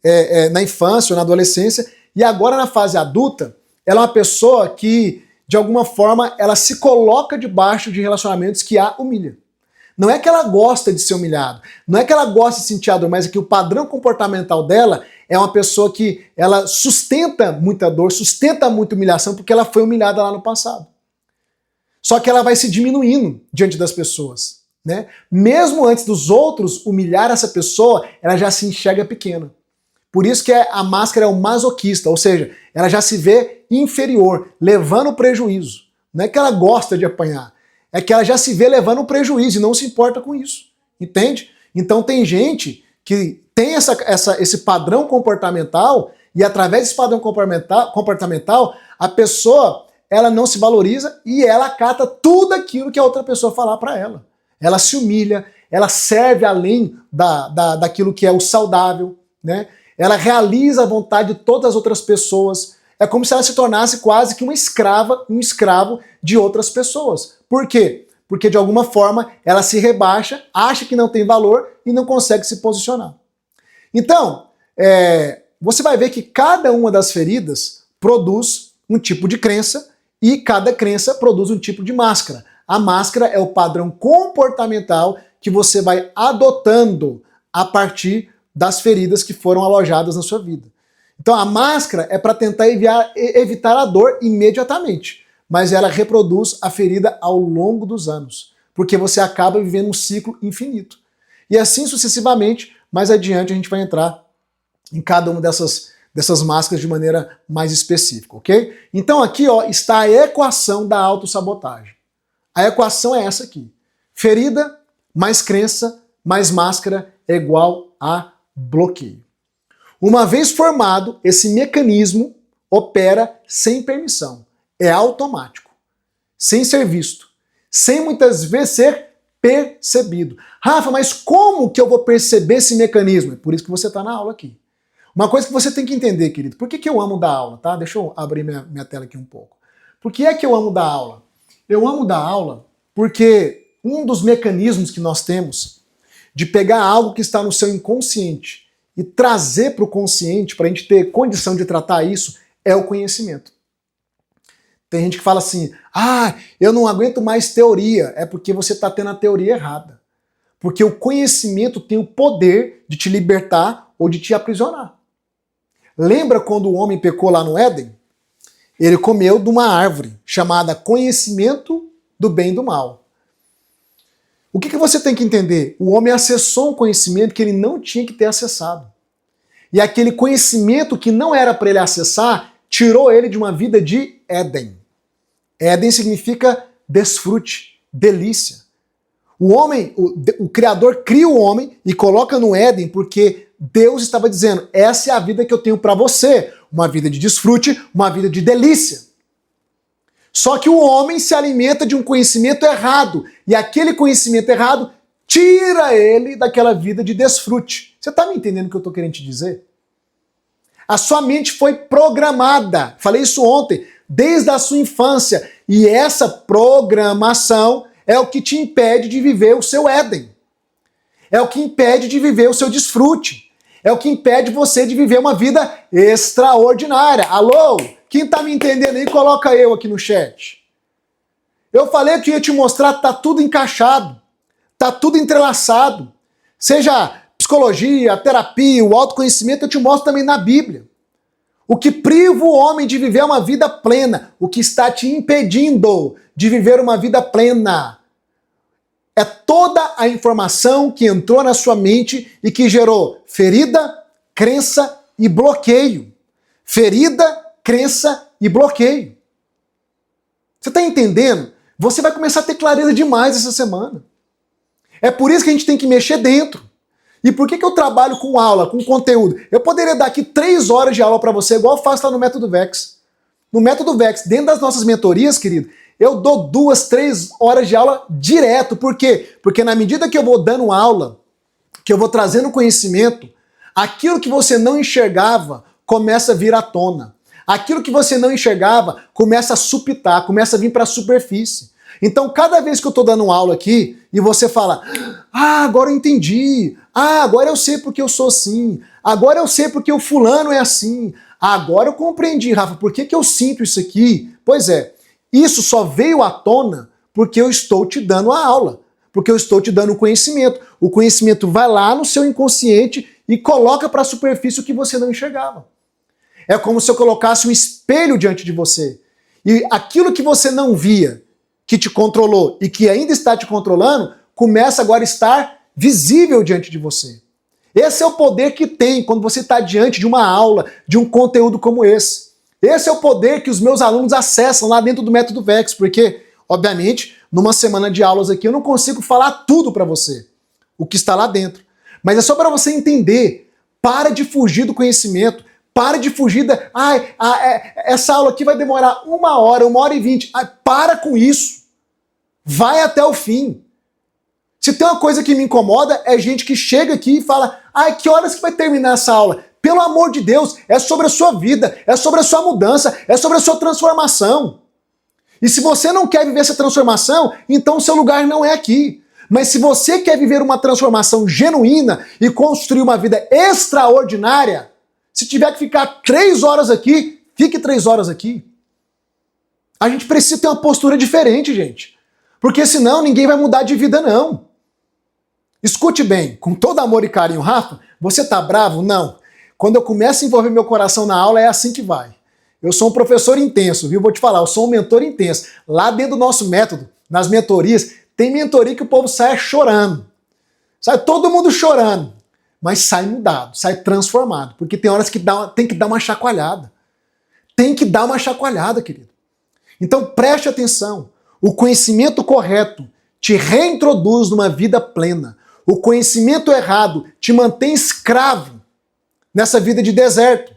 na infância ou na adolescência, e agora na fase adulta, ela é uma pessoa que, de alguma forma, ela se coloca debaixo de relacionamentos que a humilham. Não é que ela gosta de ser humilhada, não é que ela gosta de sentir a dor, mas é que o padrão comportamental dela é uma pessoa que ela sustenta muita dor, sustenta muita humilhação, porque ela foi humilhada lá no passado. Só que ela vai se diminuindo diante das pessoas, né? Mesmo antes dos outros humilhar essa pessoa, ela já se enxerga pequena. Por isso que a máscara é o masoquista, ou seja, ela já se vê inferior, levando prejuízo. Não é que ela gosta de apanhar, é que ela já se vê levando prejuízo e não se importa com isso, entende? Então tem gente que tem esse padrão comportamental e através desse padrão comportamental a pessoa ela não se valoriza e ela acata tudo aquilo que a outra pessoa falar para ela. Ela se humilha, ela serve além daquilo que é o saudável, né? Ela realiza a vontade de todas as outras pessoas. É como se ela se tornasse quase que uma escrava, um escravo de outras pessoas. Por quê? Porque de alguma forma ela se rebaixa, acha que não tem valor e não consegue se posicionar. Então, você vai ver que cada uma das feridas produz um tipo de crença e cada crença produz um tipo de máscara. A máscara é o padrão comportamental que você vai adotando a partir das feridas que foram alojadas na sua vida. Então a máscara é para tentar evitar a dor imediatamente, mas ela reproduz a ferida ao longo dos anos, porque você acaba vivendo um ciclo infinito. E assim sucessivamente, mais adiante a gente vai entrar em cada uma dessas máscaras de maneira mais específica, ok? Então aqui ó, está a equação da autossabotagem. A equação é essa aqui. Ferida mais crença mais máscara é igual a bloqueio. Uma vez formado, esse mecanismo opera sem permissão. É automático, sem ser visto, sem muitas vezes ser percebido. Rafa, mas como que eu vou perceber esse mecanismo? É por isso que você está na aula aqui. Uma coisa que você tem que entender, querido, por que eu amo dar aula, tá? Deixa eu abrir minha tela aqui um pouco. Por que é que eu amo dar aula? Eu amo dar aula porque um dos mecanismos que nós temos de pegar algo que está no seu inconsciente e trazer para o consciente, para a gente ter condição de tratar isso, é o conhecimento. Tem gente que fala assim, eu não aguento mais teoria. É porque você está tendo a teoria errada. Porque o conhecimento tem o poder de te libertar ou de te aprisionar. Lembra quando o homem pecou lá no Éden? Ele comeu de uma árvore chamada conhecimento do bem e do mal. O que você tem que entender? O homem acessou um conhecimento que ele não tinha que ter acessado. E aquele conhecimento que não era para ele acessar, tirou ele de uma vida de Éden. Éden significa desfrute, delícia. O homem, o Criador cria o homem e coloca no Éden porque Deus estava dizendo, essa é a vida que eu tenho para você. Uma vida de desfrute, uma vida de delícia. Só que o homem se alimenta de um conhecimento errado. E aquele conhecimento errado tira ele daquela vida de desfrute. Você está me entendendo o que eu estou querendo te dizer? A sua mente foi programada. Falei isso ontem. Desde a sua infância. E essa programação é o que te impede de viver o seu Éden. É o que impede de viver o seu desfrute. É o que impede você de viver uma vida extraordinária. Alô? Quem tá me entendendo aí, coloca eu aqui no chat. Eu falei que ia te mostrar que tá tudo encaixado. Tá tudo entrelaçado. Seja psicologia, terapia, o autoconhecimento, eu te mostro também na Bíblia. O que priva o homem de viver uma vida plena, o que está te impedindo de viver uma vida plena, é toda a informação que entrou na sua mente e que gerou ferida, crença e bloqueio. Ferida, crença e bloqueio. Você está entendendo? Você vai começar a ter clareza demais essa semana. É por isso que a gente tem que mexer dentro. E por que eu trabalho com aula, com conteúdo? Eu poderia dar aqui 3 horas de aula para você, igual eu faço lá no Método Vex. No Método Vex, dentro das nossas mentorias, querido, eu dou 2, 3 horas de aula direto. Por quê? Porque na medida que eu vou dando aula, que eu vou trazendo conhecimento, aquilo que você não enxergava começa a vir à tona. Aquilo que você não enxergava começa a supitar, começa a vir para a superfície. Então, cada vez que eu estou dando aula aqui e você fala, agora eu entendi, agora eu sei porque eu sou assim, agora eu sei porque o fulano é assim, agora eu compreendi, Rafa, por que eu sinto isso aqui? Pois é, isso só veio à tona porque eu estou te dando a aula, porque eu estou te dando o conhecimento. O conhecimento vai lá no seu inconsciente e coloca para a superfície o que você não enxergava. É como se eu colocasse um espelho diante de você. E aquilo que você não via, que te controlou e que ainda está te controlando, começa agora a estar visível diante de você. Esse é o poder que tem quando você está diante de uma aula, de um conteúdo como esse. Esse é o poder que os meus alunos acessam lá dentro do Método Vex, porque, obviamente, numa semana de aulas aqui eu não consigo falar tudo para você, o que está lá dentro. Mas é só para você entender. Para de fugir do conhecimento. Para de fugir da... essa aula aqui vai demorar 1 hora, 1h20. Para com isso. Vai até o fim. Se tem uma coisa que me incomoda, é gente que chega aqui e fala, que horas que vai terminar essa aula? Pelo amor de Deus, é sobre a sua vida, é sobre a sua mudança, é sobre a sua transformação. E se você não quer viver essa transformação, então o seu lugar não é aqui. Mas se você quer viver uma transformação genuína e construir uma vida extraordinária, se tiver que ficar 3 horas aqui, fique 3 horas aqui. A gente precisa ter uma postura diferente, gente. Porque senão ninguém vai mudar de vida, não. Escute bem, com todo amor e carinho, Rafa, você tá bravo? Não. Quando eu começo a envolver meu coração na aula, é assim que vai. Eu sou um professor intenso, viu? Vou te falar, eu sou um mentor intenso. Lá dentro do nosso método, nas mentorias, tem mentoria que o povo sai chorando. Sai todo mundo chorando. mas sai mudado, sai transformado. Porque tem horas que tem que dar uma chacoalhada. Tem que dar uma chacoalhada, querido. Então preste atenção. O conhecimento correto te reintroduz numa vida plena. O conhecimento errado te mantém escravo nessa vida de deserto.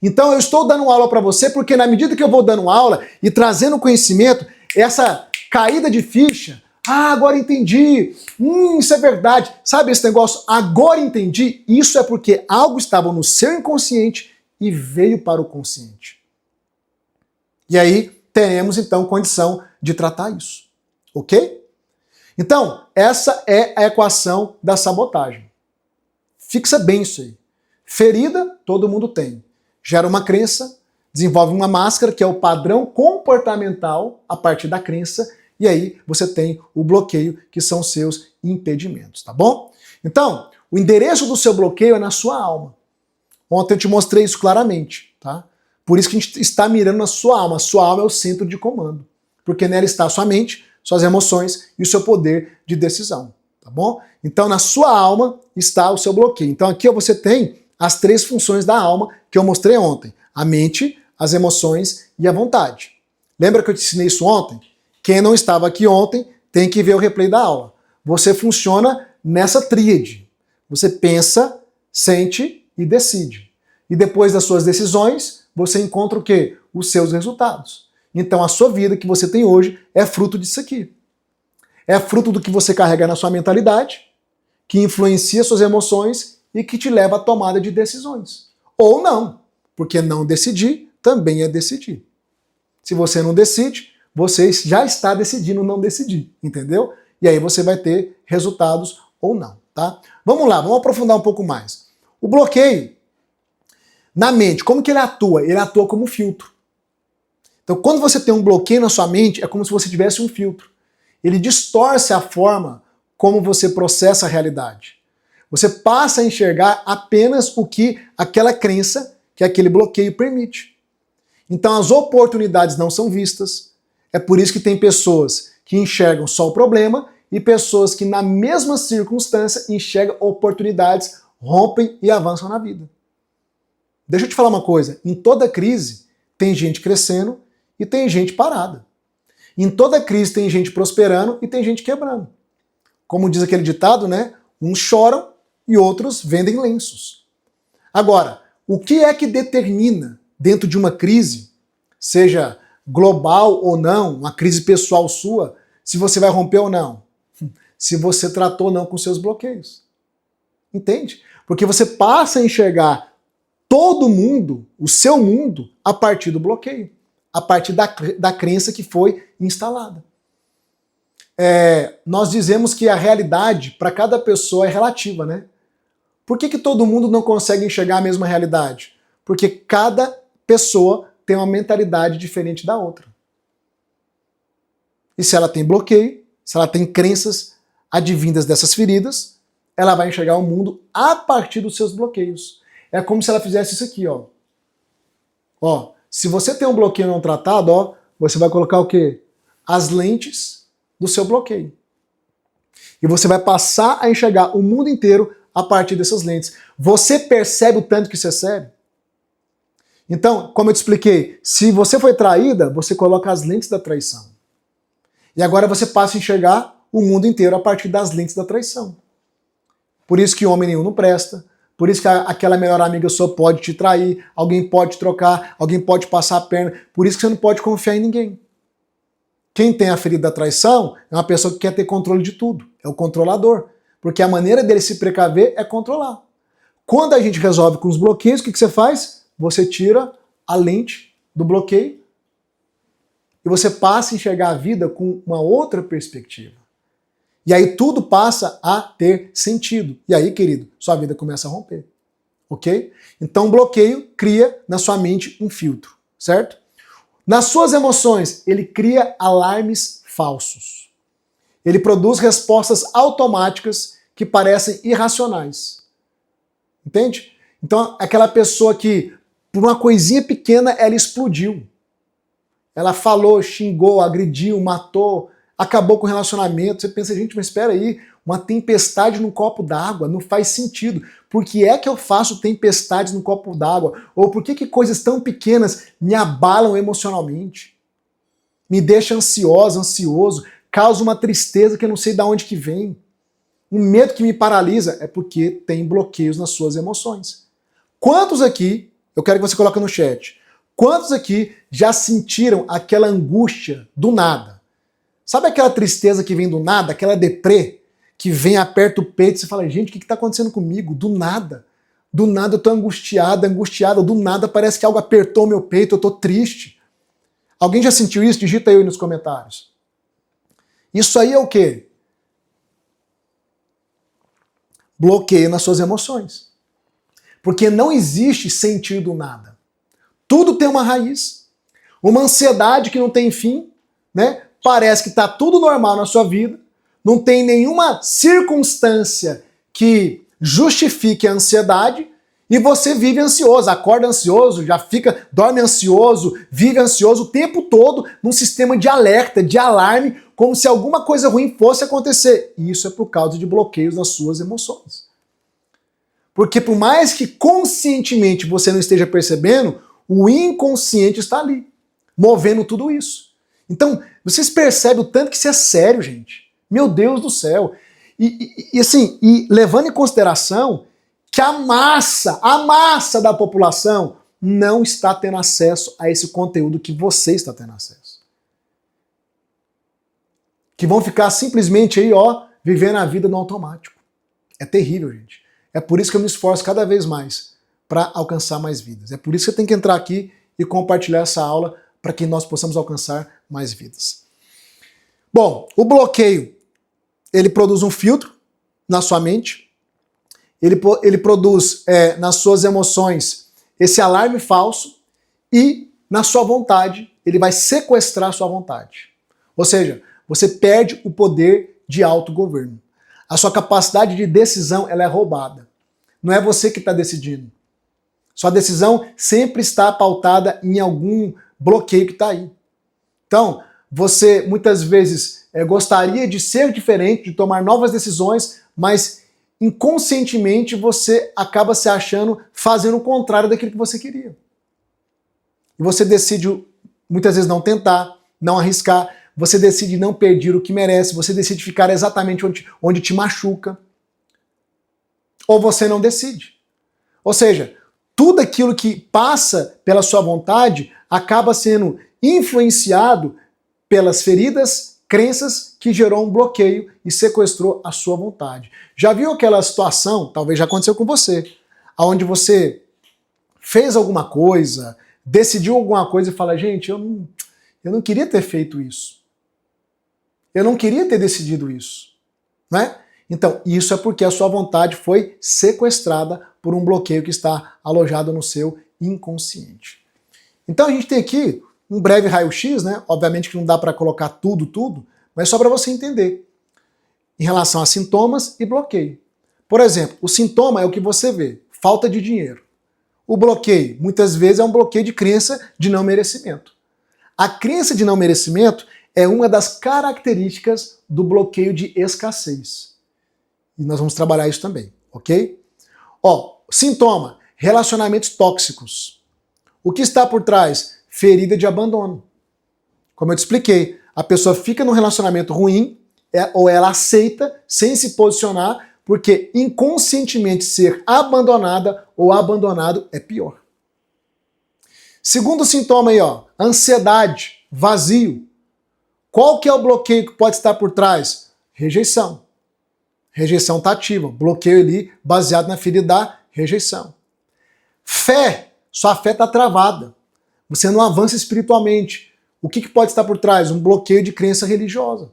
Então eu estou dando aula para você porque na medida que eu vou dando aula e trazendo conhecimento, essa caída de ficha, agora entendi, isso é verdade. Sabe esse negócio, agora entendi? Isso é porque algo estava no seu inconsciente e veio para o consciente. E aí teremos então condição de tratar isso, ok? Então, essa é a equação da sabotagem. Fixa bem isso aí. Ferida, todo mundo tem. Gera uma crença, desenvolve uma máscara, que é o padrão comportamental a partir da crença, e aí você tem o bloqueio, que são seus impedimentos, tá bom? Então, o endereço do seu bloqueio é na sua alma. Ontem eu te mostrei isso claramente, tá? Por isso que a gente está mirando na sua alma. A sua alma é o centro de comando, porque nela está a sua mente, suas emoções e o seu poder de decisão, tá bom? Então, na sua alma está o seu bloqueio. Então, aqui você tem as 3 funções da alma que eu mostrei ontem. A mente, as emoções e a vontade. Lembra que eu te ensinei isso ontem? Quem não estava aqui ontem tem que ver o replay da aula. Você funciona nessa tríade. Você pensa, sente e decide. E depois das suas decisões, você encontra o quê? Os seus resultados. Então a sua vida que você tem hoje é fruto disso aqui. É fruto do que você carrega na sua mentalidade, que influencia suas emoções e que te leva à tomada de decisões. Ou não, porque não decidir também é decidir. Se você não decide, você já está decidindo não decidir, entendeu? E aí você vai ter resultados ou não, tá? Vamos lá, vamos aprofundar um pouco mais. O bloqueio, na mente, como que ele atua? Ele atua como um filtro. Então, quando você tem um bloqueio na sua mente, é como se você tivesse um filtro. Ele distorce a forma como você processa a realidade. Você passa a enxergar apenas o que aquela crença, que aquele bloqueio permite. Então, as oportunidades não são vistas. É por isso que tem pessoas que enxergam só o problema e pessoas que, na mesma circunstância, enxergam oportunidades, rompem e avançam na vida. Deixa eu te falar uma coisa. Em toda crise, tem gente crescendo e tem gente parada. Em toda crise tem gente prosperando e tem gente quebrando. Como diz aquele ditado, né? Uns choram e outros vendem lenços. Agora, o que é que determina dentro de uma crise, seja global ou não, uma crise pessoal sua, se você vai romper ou não? Se você tratou ou não com seus bloqueios. Entende? Porque você passa a enxergar todo mundo, o seu mundo, a partir do bloqueio. A partir da crença que foi instalada. Nós dizemos que a realidade para cada pessoa é relativa, né? Por que todo mundo não consegue enxergar a mesma realidade? Porque cada pessoa tem uma mentalidade diferente da outra. E se ela tem bloqueio, se ela tem crenças advindas dessas feridas, ela vai enxergar o mundo a partir dos seus bloqueios. É como se ela fizesse isso aqui, ó. Ó, se você tem um bloqueio não tratado, ó, você vai colocar o quê? As lentes do seu bloqueio. E você vai passar a enxergar o mundo inteiro a partir dessas lentes. Você percebe o tanto que isso é sério? Então, como eu te expliquei, se você foi traída, você coloca as lentes da traição. E agora você passa a enxergar o mundo inteiro a partir das lentes da traição. Por isso que homem nenhum não presta, por isso que aquela melhor amiga sua pode te trair, alguém pode te trocar, alguém pode passar a perna, por isso que você não pode confiar em ninguém. Quem tem a ferida da traição é uma pessoa que quer ter controle de tudo, é o controlador, porque a maneira dele se precaver é controlar. Quando a gente resolve com os bloqueios, o que você faz? Você tira a lente do bloqueio e você passa a enxergar a vida com uma outra perspectiva. E aí tudo passa a ter sentido. E aí, querido, sua vida começa a romper. Ok? Então o bloqueio cria na sua mente um filtro, certo? Nas suas emoções, ele cria alarmes falsos. Ele produz respostas automáticas que parecem irracionais. Entende? Então, aquela pessoa que, por uma coisinha pequena, ela explodiu. Ela falou, xingou, agrediu, matou, acabou com o relacionamento. Você pensa, gente, mas espera aí, Uma tempestade num copo d'água não faz sentido. Por que é que eu faço tempestades no copo d'água? Ou por que coisas tão pequenas me abalam emocionalmente? Me deixa ansiosa, ansioso, causa uma tristeza que eu não sei de onde que vem. Um medo que me paralisa é porque tem bloqueios nas suas emoções. Quantos aqui, eu quero que você coloque no chat, quantos aqui já sentiram aquela angústia do nada? Sabe aquela tristeza que vem do nada, aquela deprê, que vem, aperta o peito e você fala, gente, o que está acontecendo comigo? Do nada. Do nada eu tô angustiada, do nada parece que algo apertou meu peito, eu tô triste. Alguém já sentiu isso? Digita aí nos comentários. Isso aí é o quê? Bloqueio nas suas emoções. Porque não existe sentir do nada. Tudo tem uma raiz. Uma ansiedade que não tem fim, né? Parece que está tudo normal na sua vida, não tem nenhuma circunstância que justifique a ansiedade e você vive ansioso, acorda ansioso, já fica, dorme ansioso, vive ansioso o tempo todo num sistema de alerta, de alarme, como se alguma coisa ruim fosse acontecer. E isso é por causa de bloqueios nas suas emoções. Porque por mais que conscientemente você não esteja percebendo, o inconsciente está ali, movendo tudo isso. Então, vocês percebem o tanto que isso é sério, gente. Meu Deus do céu. E levando em consideração que a massa da população não está tendo acesso a esse conteúdo que você está tendo acesso. Que vão ficar simplesmente aí, ó, vivendo a vida no automático. É terrível, gente. É por isso que eu me esforço cada vez mais para alcançar mais vidas. É por isso que eu tenho que entrar aqui e compartilhar essa aula para que nós possamos alcançar mais vidas. Bom, o bloqueio, ele produz um filtro na sua mente, ele produz nas suas emoções esse alarme falso e na sua vontade, ele vai sequestrar a sua vontade. Ou seja, você perde o poder de autogoverno. A sua capacidade de decisão ela é roubada. Não é você que está decidindo. Sua decisão sempre está pautada em algum bloqueio que está aí. Então, você muitas vezes gostaria de ser diferente, de tomar novas decisões, mas inconscientemente você acaba se achando fazendo o contrário daquilo que você queria. E você decide muitas vezes não tentar, não arriscar, você decide não pedir o que merece, você decide ficar exatamente onde te machuca. Ou você não decide. Ou seja, tudo aquilo que passa pela sua vontade acaba sendo influenciado pelas feridas, crenças que gerou um bloqueio e sequestrou a sua vontade. Já viu aquela situação, talvez já aconteceu com você, onde você fez alguma coisa, decidiu alguma coisa e fala, gente, eu não queria ter feito isso. Eu não queria ter decidido isso. Né? Então, isso é porque a sua vontade foi sequestrada por um bloqueio que está alojado no seu inconsciente. Então a gente tem aqui um breve raio-x, né? Obviamente que não dá para colocar tudo, mas só para você entender em relação a sintomas e bloqueio. Por exemplo, o sintoma é o que você vê, falta de dinheiro. O bloqueio, muitas vezes, é um bloqueio de crença de não merecimento. A crença de não merecimento é uma das características do bloqueio de escassez. E nós vamos trabalhar isso também, ok? Ó, sintoma, relacionamentos tóxicos. O que está por trás? Ferida de abandono. Como eu te expliquei, a pessoa fica num relacionamento ruim, ou ela aceita sem se posicionar, porque inconscientemente ser abandonada ou abandonado é pior. Segundo sintoma aí, ó, ansiedade, vazio. Qual que é o bloqueio que pode estar por trás? Rejeição. Rejeição está ativa, bloqueio ali baseado na ferida da rejeição. Fé, sua fé está travada. Você não avança espiritualmente. O que pode estar por trás? Um bloqueio de crença religiosa.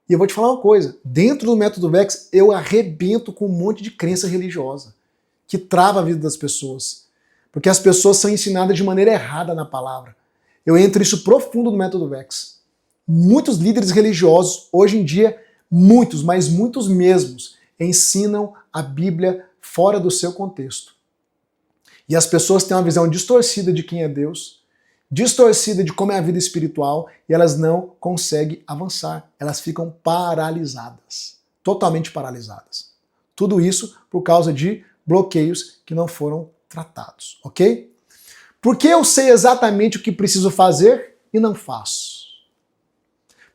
E eu vou te falar uma coisa, dentro do método VEX eu arrebento com um monte de crença religiosa, que trava a vida das pessoas. Porque as pessoas são ensinadas de maneira errada na palavra. Eu entro isso profundo no método VEX. Muitos líderes religiosos, hoje em dia, muitos, mas muitos mesmos, ensinam a Bíblia fora do seu contexto. E as pessoas têm uma visão distorcida de quem é Deus, distorcida de como é a vida espiritual, e elas não conseguem avançar. Elas ficam paralisadas. totalmente paralisadas. Tudo isso por causa de bloqueios que não foram tratados, ok? Porque eu sei exatamente o que preciso fazer e não faço?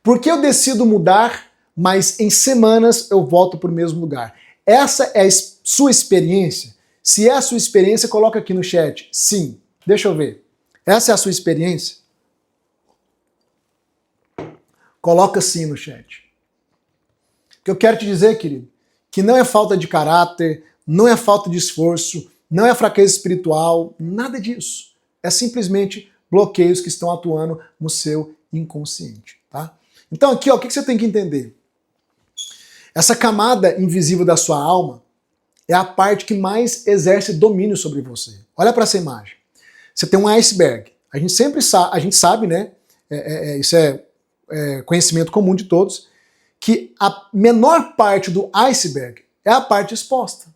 Porque eu decido mudar, mas em semanas eu volto para o mesmo lugar? Essa é a sua experiência? Se é a sua experiência, coloca aqui no chat. Sim. Deixa eu ver. Essa é a sua experiência? Coloca sim no chat. O que eu quero te dizer, querido, que não é falta de caráter, não é falta de esforço, não é fraqueza espiritual, nada disso. É simplesmente bloqueios que estão atuando no seu inconsciente, tá? Então aqui, ó, o que você tem que entender? Essa camada invisível da sua alma é a parte que mais exerce domínio sobre você. Olha para essa imagem. Você tem um iceberg. A gente sabe, né? Isso é conhecimento comum de todos, que a menor parte do iceberg é a parte exposta.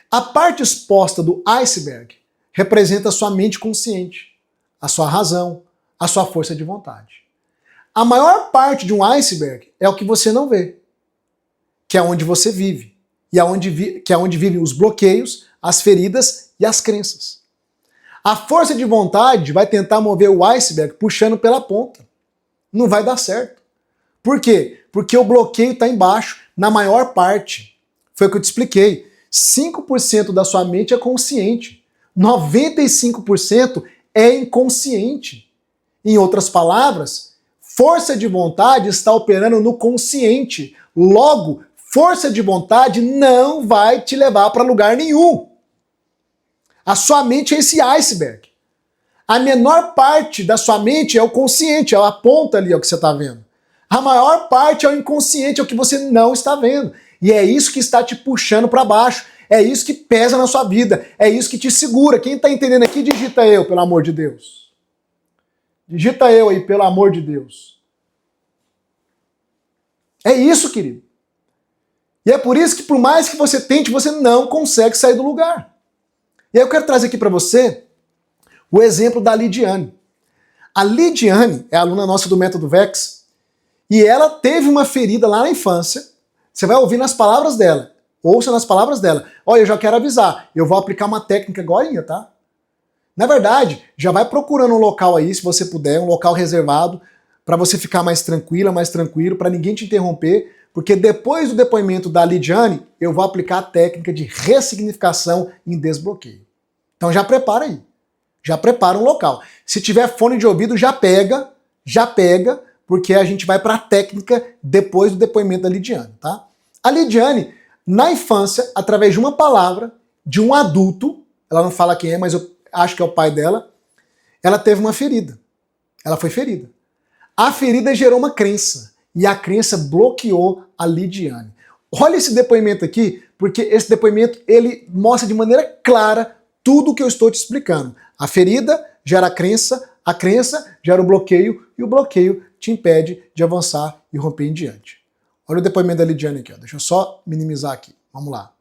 A parte exposta do iceberg representa a sua mente consciente, a sua razão, a sua força de vontade. A maior parte de um iceberg é o que você não vê, que é onde você vive, e que é onde vivem os bloqueios, as feridas e as crenças. A força de vontade vai tentar mover o iceberg puxando pela ponta. Não vai dar certo. Por quê? Porque o bloqueio está embaixo, na maior parte. Foi o que eu te expliquei. 5% da sua mente é consciente. 95% é inconsciente. Em outras palavras, força de vontade está operando no consciente. Logo, força de vontade não vai te levar para lugar nenhum. A sua mente é esse iceberg. A menor parte da sua mente é o consciente, é a ponta ali, é o que você está vendo. A maior parte é o inconsciente, é o que você não está vendo. E é isso que está te puxando para baixo. É isso que pesa na sua vida. É isso que te segura. Quem está entendendo aqui, digita eu, pelo amor de Deus. Digita eu aí, pelo amor de Deus. É isso, querido. E é por isso que, por mais que você tente, você não consegue sair do lugar. E aí eu quero trazer aqui para você o exemplo da Lidiane. A Lidiane é aluna nossa do Método Vex e ela teve uma ferida lá na infância. Você vai ouvir nas palavras dela. Ouça nas palavras dela. Olha, eu já quero avisar, eu vou aplicar uma técnica agorinha, tá? Na verdade, já vai procurando um local aí, se você puder, um local reservado, para você ficar mais tranquila, mais tranquilo, para ninguém te interromper, porque depois do depoimento da Lidiane, eu vou aplicar a técnica de ressignificação em desbloqueio. Então já prepara aí. Já prepara um local. Se tiver fone de ouvido, já pega, porque a gente vai para a técnica depois do depoimento da Lidiane, tá? A Lidiane, na infância, através de uma palavra, de um adulto, ela não fala quem é, mas eu acho que é o pai dela, ela teve uma ferida. Ela foi ferida. A ferida gerou uma crença, e a crença bloqueou a Lidiane. Olha esse depoimento aqui, porque esse depoimento ele mostra de maneira clara tudo o que eu estou te explicando. A ferida gera a crença gera o bloqueio, e o bloqueio te impede de avançar e romper em diante. Olha o depoimento da Lidiane aqui, ó. Deixa eu só minimizar aqui. Vamos lá.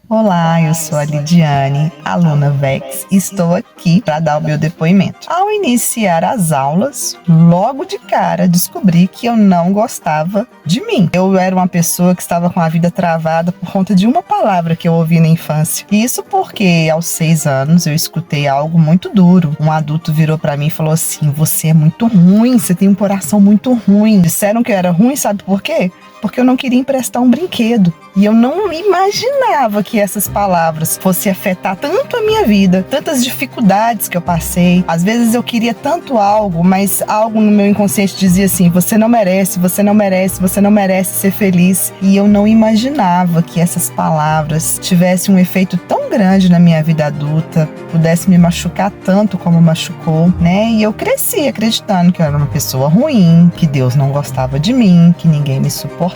Olá, eu sou a Lidiane, aluna Vex, e estou aqui para dar o meu depoimento. Ao iniciar as aulas, logo de cara descobri que eu não gostava de mim. Eu era uma pessoa que estava com a vida travada por conta de uma palavra que eu ouvi na infância. Isso porque aos 6 anos eu escutei algo muito duro. Um adulto virou para mim e falou assim: você é muito ruim, você tem um coração muito ruim. Disseram que eu era ruim, sabe por quê? Porque eu não queria emprestar um brinquedo. E eu não imaginava que essas palavras fossem afetar tanto a minha vida, tantas dificuldades que eu passei. Às vezes eu queria tanto algo, mas algo no meu inconsciente dizia assim: você não merece, você não merece, você não merece ser feliz. E eu não imaginava que essas palavras tivessem um efeito tão grande na minha vida adulta, pudesse me machucar tanto como machucou, né? E eu cresci acreditando que eu era uma pessoa ruim, que Deus não gostava de mim, que ninguém me suportava.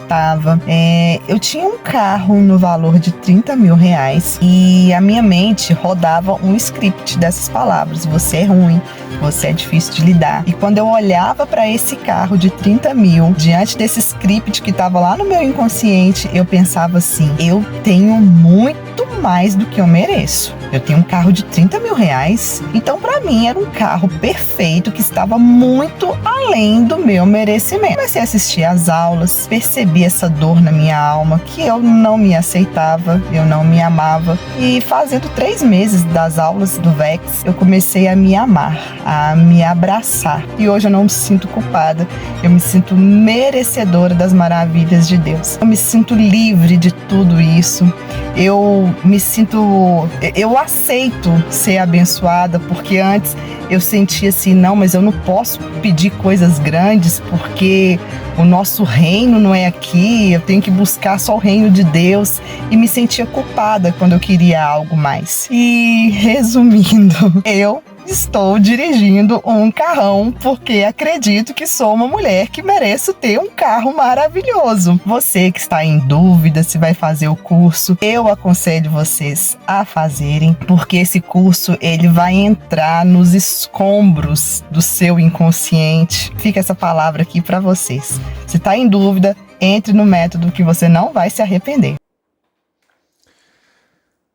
Eu tinha um carro no valor de 30 mil reais e a minha mente rodava um script dessas palavras: você é ruim, você é difícil de lidar. E quando eu olhava para esse carro de 30 mil, diante desse script que estava lá no meu inconsciente, eu pensava assim: eu tenho muito mais do que eu mereço. Eu tenho um carro de 30 mil reais, então para mim era um carro perfeito que estava muito além do meu merecimento. Comecei a assistir às aulas, percebi essa dor na minha alma, que eu não me aceitava, eu não me amava. E fazendo 3 meses das aulas do VEX, eu comecei a me amar, a me abraçar. E hoje eu não me sinto culpada, eu me sinto merecedora das maravilhas de Deus. Eu me sinto livre de tudo isso. Eu aceito ser abençoada, porque antes eu sentia assim, não, mas eu não posso pedir coisas grandes porque o nosso reino não é aqui, eu tenho que buscar só o reino de Deus, e me sentia culpada quando eu queria algo mais. E resumindo, eu estou dirigindo um carrão porque acredito que sou uma mulher que mereço ter um carro maravilhoso. Você que está em dúvida se vai fazer o curso, eu aconselho vocês a fazerem, porque esse curso ele vai entrar nos escombros do seu inconsciente. Fica essa palavra aqui para vocês. Se está em dúvida, entre no método que você não vai se arrepender.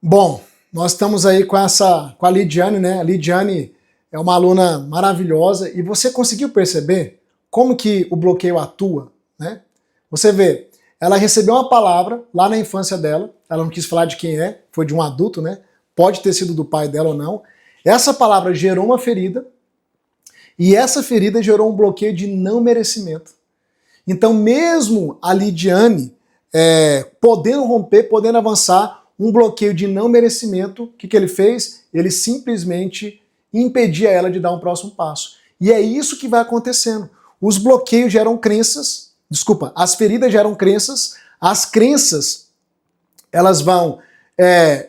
Bom, nós estamos aí com a Lidiane, né? A Lidiane é uma aluna maravilhosa e você conseguiu perceber como que o bloqueio atua, né? Você vê, ela recebeu uma palavra lá na infância dela, ela não quis falar de quem é, foi de um adulto, né? Pode ter sido do pai dela ou não. Essa palavra gerou uma ferida e essa ferida gerou um bloqueio de não merecimento. Então mesmo a Lidiane podendo romper, podendo avançar, um bloqueio de não merecimento, o que ele fez? Ele simplesmente impedia ela de dar um próximo passo. E é isso que vai acontecendo. Os bloqueios geram crenças, as feridas geram crenças, as crenças elas vão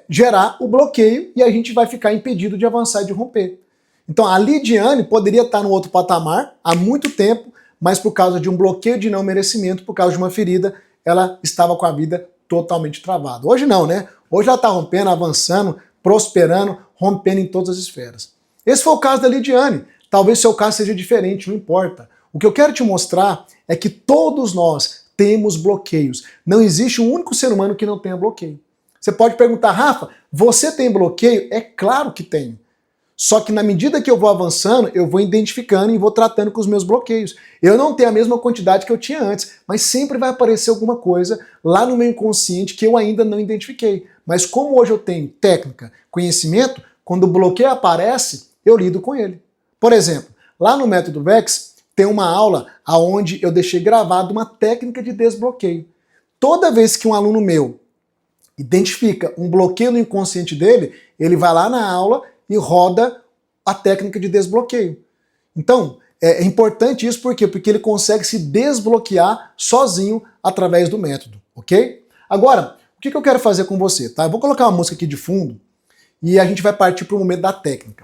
gerar o bloqueio e a gente vai ficar impedido de avançar e de romper. Então a Lidiane poderia estar no outro patamar há muito tempo, mas por causa de um bloqueio de não merecimento, por causa de uma ferida, ela estava com a vida totalmente travada. Hoje não, né? Hoje ela está rompendo, avançando, prosperando, rompendo em todas as esferas. Esse foi o caso da Lidiane. Talvez seu caso seja diferente, não importa. O que eu quero te mostrar é que todos nós temos bloqueios. Não existe um único ser humano que não tenha bloqueio. Você pode perguntar, Rafa, você tem bloqueio? É claro que tenho. Só que na medida que eu vou avançando, eu vou identificando e vou tratando com os meus bloqueios. Eu não tenho a mesma quantidade que eu tinha antes, mas sempre vai aparecer alguma coisa lá no meu inconsciente que eu ainda não identifiquei. Mas como hoje eu tenho técnica, conhecimento, quando o bloqueio aparece, eu lido com ele. Por exemplo, lá no Método VEX tem uma aula onde eu deixei gravado uma técnica de desbloqueio. Toda vez que um aluno meu identifica um bloqueio no inconsciente dele, ele vai lá na aula e roda a técnica de desbloqueio. Então, é importante isso por quê? Porque ele consegue se desbloquear sozinho através do método, ok? Agora, o que eu quero fazer com você, tá? Eu vou colocar uma música aqui de fundo e a gente vai partir para o momento da técnica.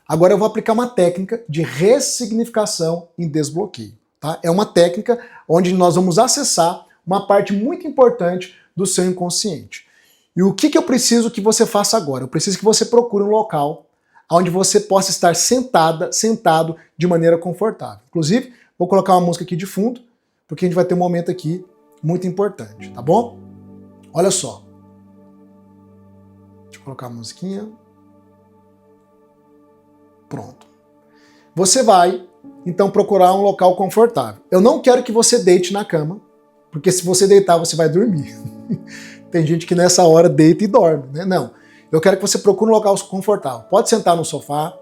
Agora eu vou aplicar uma técnica de ressignificação em desbloqueio, tá? É uma técnica onde nós vamos acessar uma parte muito importante do seu inconsciente. E o que eu preciso que você faça agora? Eu preciso que você procure um local onde você possa estar sentado de maneira confortável. Inclusive, vou colocar uma música aqui de fundo, porque a gente vai ter um momento aqui muito importante, tá bom? Olha só. Deixa eu colocar a musiquinha. Pronto. Você vai, então, procurar um local confortável. Eu não quero que você deite na cama, porque se você deitar, você vai dormir. Tem gente que nessa hora deita e dorme, né? Não. Eu quero que você procure um local confortável. Pode sentar no sofá.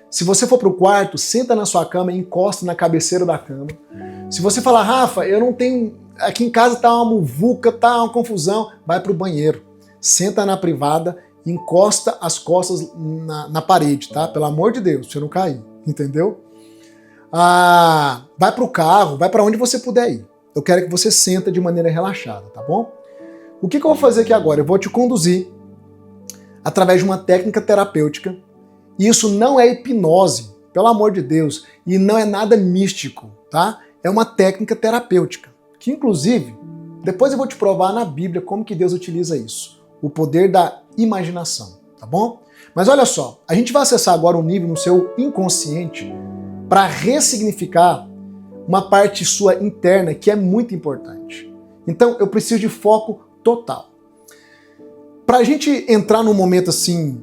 Se você for para o quarto, senta na sua cama e encosta na cabeceira da cama. Se você falar, Rafa, eu não tenho... Aqui em casa tá uma muvuca, tá uma confusão, vai para o banheiro. Senta na privada, encosta as costas na parede, tá? Pelo amor de Deus, pra você não cair, entendeu? Vai para o carro, vai para onde você puder ir. Eu quero que você senta de maneira relaxada, tá bom? O que eu vou fazer aqui agora? Eu vou te conduzir através de uma técnica terapêutica. E isso não é hipnose, pelo amor de Deus, e não é nada místico, tá? É uma técnica terapêutica, que inclusive, depois eu vou te provar na Bíblia como que Deus utiliza isso. O poder da imaginação, tá bom? Mas olha só, a gente vai acessar agora um nível no seu inconsciente para ressignificar uma parte sua interna que é muito importante. Então eu preciso de foco total. Para a gente entrar num momento assim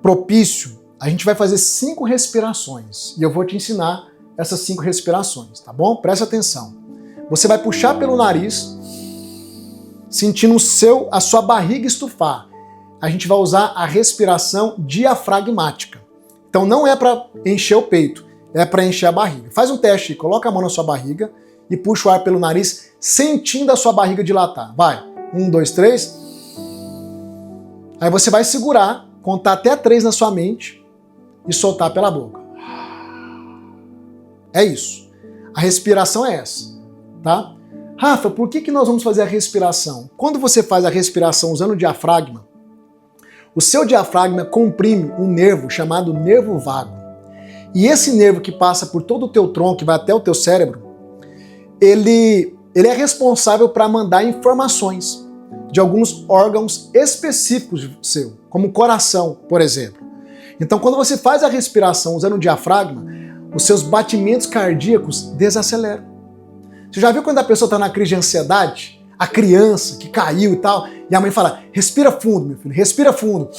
propício, a gente vai fazer 5 respirações. E eu vou te ensinar essas 5 respirações, tá bom? Presta atenção. Você vai puxar pelo nariz, sentindo a sua barriga estufar. A gente vai usar a respiração diafragmática. Então não é para encher o peito, é para encher a barriga. Faz um teste, coloca a mão na sua barriga e puxa o ar pelo nariz, sentindo a sua barriga dilatar. Vai, 1, 2, 3. Aí você vai segurar, contar até 3 na sua mente e soltar pela boca. É isso. A respiração é essa, tá? Rafa, por que nós vamos fazer a respiração? Quando você faz a respiração usando o diafragma, o seu diafragma comprime um nervo chamado nervo vago. E esse nervo que passa por todo o teu tronco, que vai até o teu cérebro, ele é responsável para mandar informações de alguns órgãos específicos seu, como o coração, por exemplo. Então, quando você faz a respiração usando o diafragma, os seus batimentos cardíacos desaceleram. Você já viu quando a pessoa está na crise de ansiedade? A criança que caiu e tal, e a mãe fala, respira fundo, meu filho, respira fundo.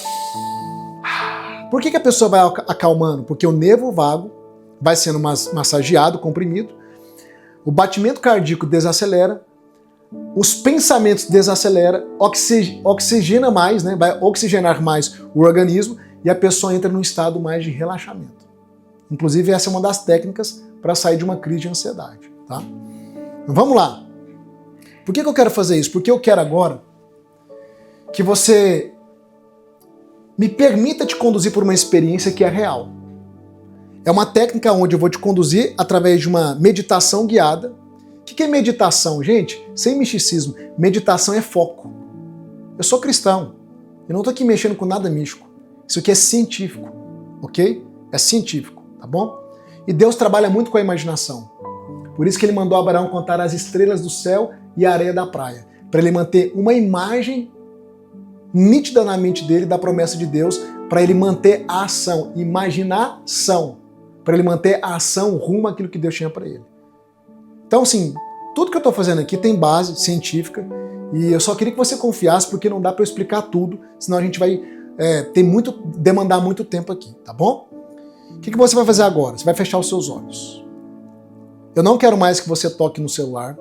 Por que a pessoa vai acalmando? Porque o nervo vago vai sendo massageado, comprimido, o batimento cardíaco desacelera, os pensamentos desaceleram, oxigena mais, né? Vai oxigenar mais o organismo e a pessoa entra num estado mais de relaxamento. Inclusive, essa é uma das técnicas para sair de uma crise de ansiedade, tá? Então, vamos lá. Por que eu quero fazer isso? Porque eu quero agora que você me permita te conduzir por uma experiência que é real. É uma técnica onde eu vou te conduzir através de uma meditação guiada. O que é meditação, gente? Sem misticismo. Meditação é foco. Eu sou cristão. Eu não estou aqui mexendo com nada místico. Isso aqui é científico, ok? É científico, tá bom? E Deus trabalha muito com a imaginação. Por isso que ele mandou Abraão contar as estrelas do céu e a areia da praia, para ele manter uma imagem nítida na mente dele da promessa de Deus, para ele manter a ação, imaginação, para ele manter a ação rumo àquilo que Deus tinha para ele. Então, assim, tudo que eu estou fazendo aqui tem base científica e eu só queria que você confiasse, porque não dá para eu explicar tudo, senão a gente vai demandar muito tempo aqui, tá bom? O que você vai fazer agora? Você vai fechar os seus olhos. Eu não quero mais que você toque no celular.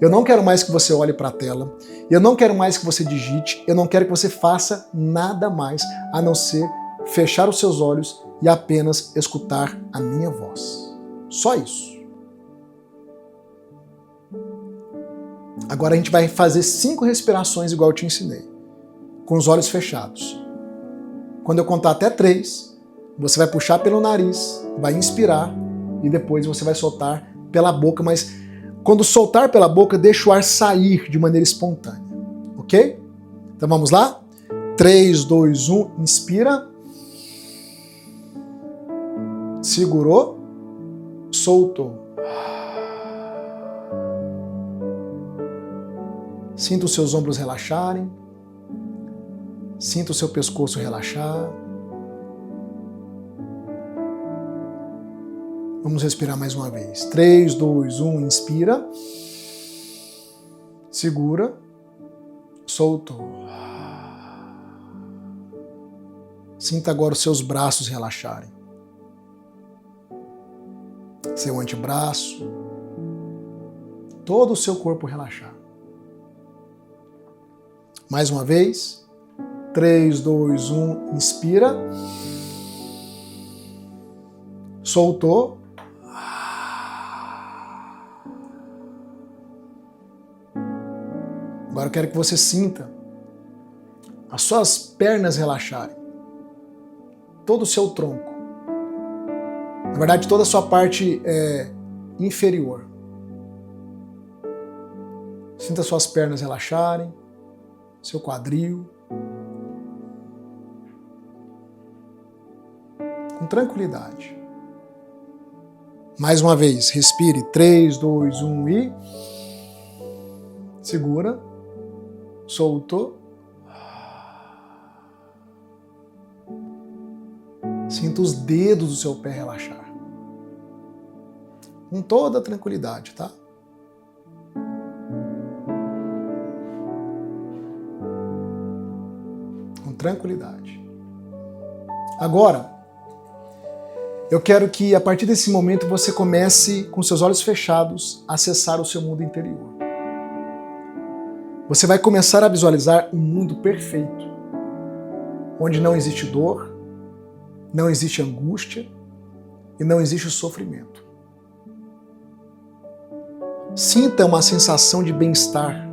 Eu não quero mais que você olhe para a tela. Eu não quero mais que você digite. Eu não quero que você faça nada mais a não ser fechar os seus olhos e apenas escutar a minha voz. Só isso. Agora a gente vai fazer 5 respirações igual eu te ensinei, com os olhos fechados. Quando eu contar até 3, você vai puxar pelo nariz, vai inspirar e depois você vai soltar pela boca, mas quando soltar pela boca, deixa o ar sair de maneira espontânea, ok? Então vamos lá? 3, 2, 1, inspira. Segurou. Soltou. Sinta os seus ombros relaxarem. Sinta o seu pescoço relaxar. Vamos respirar mais uma vez. 3, 2, 1, inspira. Segura. Soltou. Sinta agora os seus braços relaxarem. Seu antebraço. Todo o seu corpo relaxar. Mais uma vez. 3, 2, 1, inspira. Soltou. Agora eu quero que você sinta as suas pernas relaxarem. Todo o seu tronco. Na verdade, toda a sua parte inferior. Sinta suas pernas relaxarem. Seu quadril. Com tranquilidade. Mais uma vez, respire. 3, 2, 1 e... Segura. Soltou. Sinta os dedos do seu pé relaxar. Com toda a tranquilidade, tá? Com tranquilidade. Agora, eu quero que a partir desse momento você comece, com seus olhos fechados, a acessar o seu mundo interior. Você vai começar a visualizar um mundo perfeito, onde não existe dor, não existe angústia e não existe sofrimento. Sinta uma sensação de bem-estar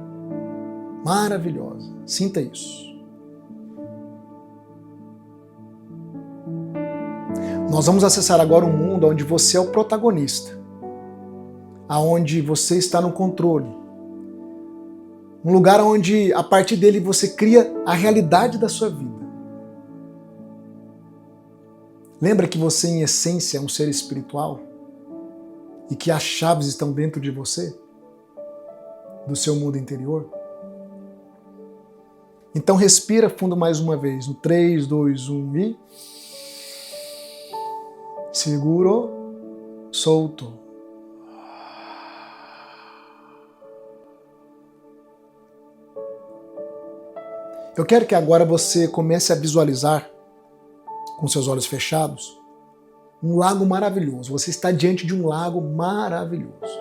maravilhosa. Sinta isso. Nós vamos acessar agora um mundo onde você é o protagonista, aonde você está no controle. Um lugar onde, a partir dele, você cria a realidade da sua vida. Lembra que você, em essência, é um ser espiritual? E que as chaves estão dentro de você? Do seu mundo interior? Então respira fundo mais uma vez. No 3, 2, 1 e... Seguro, solto. Eu quero que agora você comece a visualizar, com seus olhos fechados, um lago maravilhoso. Você está diante de um lago maravilhoso.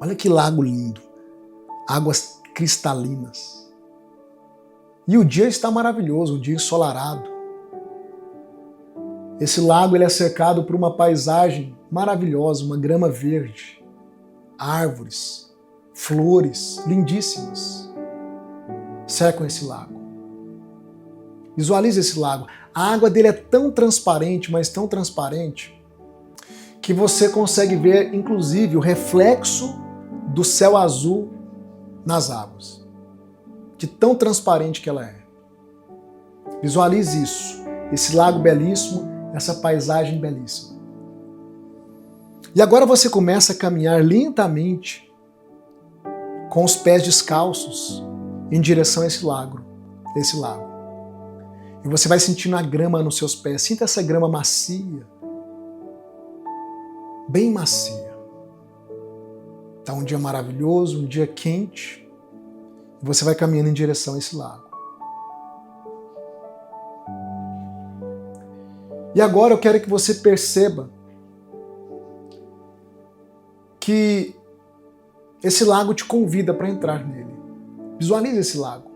Olha que lago lindo. Águas cristalinas. E o dia está maravilhoso, um dia ensolarado. Esse lago ele é cercado por uma paisagem maravilhosa, uma grama verde, árvores, flores lindíssimas cercam esse lago. Visualize esse lago. A água dele é tão transparente, mas tão transparente, que você consegue ver, inclusive, o reflexo do céu azul nas águas. De tão transparente que ela é. Visualize isso. Esse lago belíssimo, essa paisagem belíssima. E agora você começa a caminhar lentamente, com os pés descalços, em direção a esse lago. E você vai sentindo a grama nos seus pés. Sinta essa grama macia. Bem macia. Está um dia maravilhoso, um dia quente. E você vai caminhando em direção a esse lago. E agora eu quero que você perceba que esse lago te convida para entrar nele. Visualize esse lago.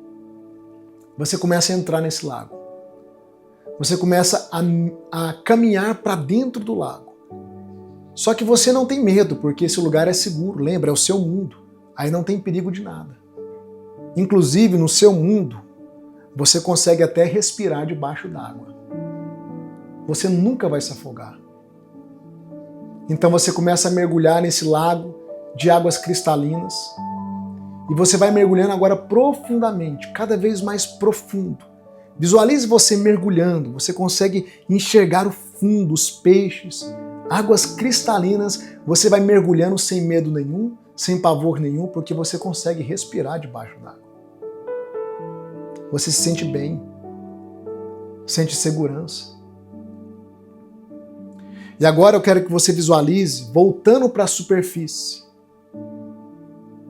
Você começa a entrar nesse lago. Você começa a caminhar para dentro do lago. Só que você não tem medo, porque esse lugar é seguro. Lembra, é o seu mundo. Aí não tem perigo de nada. Inclusive, no seu mundo, você consegue até respirar debaixo d'água. Você nunca vai se afogar. Então você começa a mergulhar nesse lago de águas cristalinas. E você vai mergulhando agora profundamente, cada vez mais profundo. Visualize você mergulhando, você consegue enxergar o fundo, os peixes, águas cristalinas. Você vai mergulhando sem medo nenhum, sem pavor nenhum, porque você consegue respirar debaixo d'água. Você se sente bem, sente segurança. E agora eu quero que você visualize voltando para a superfície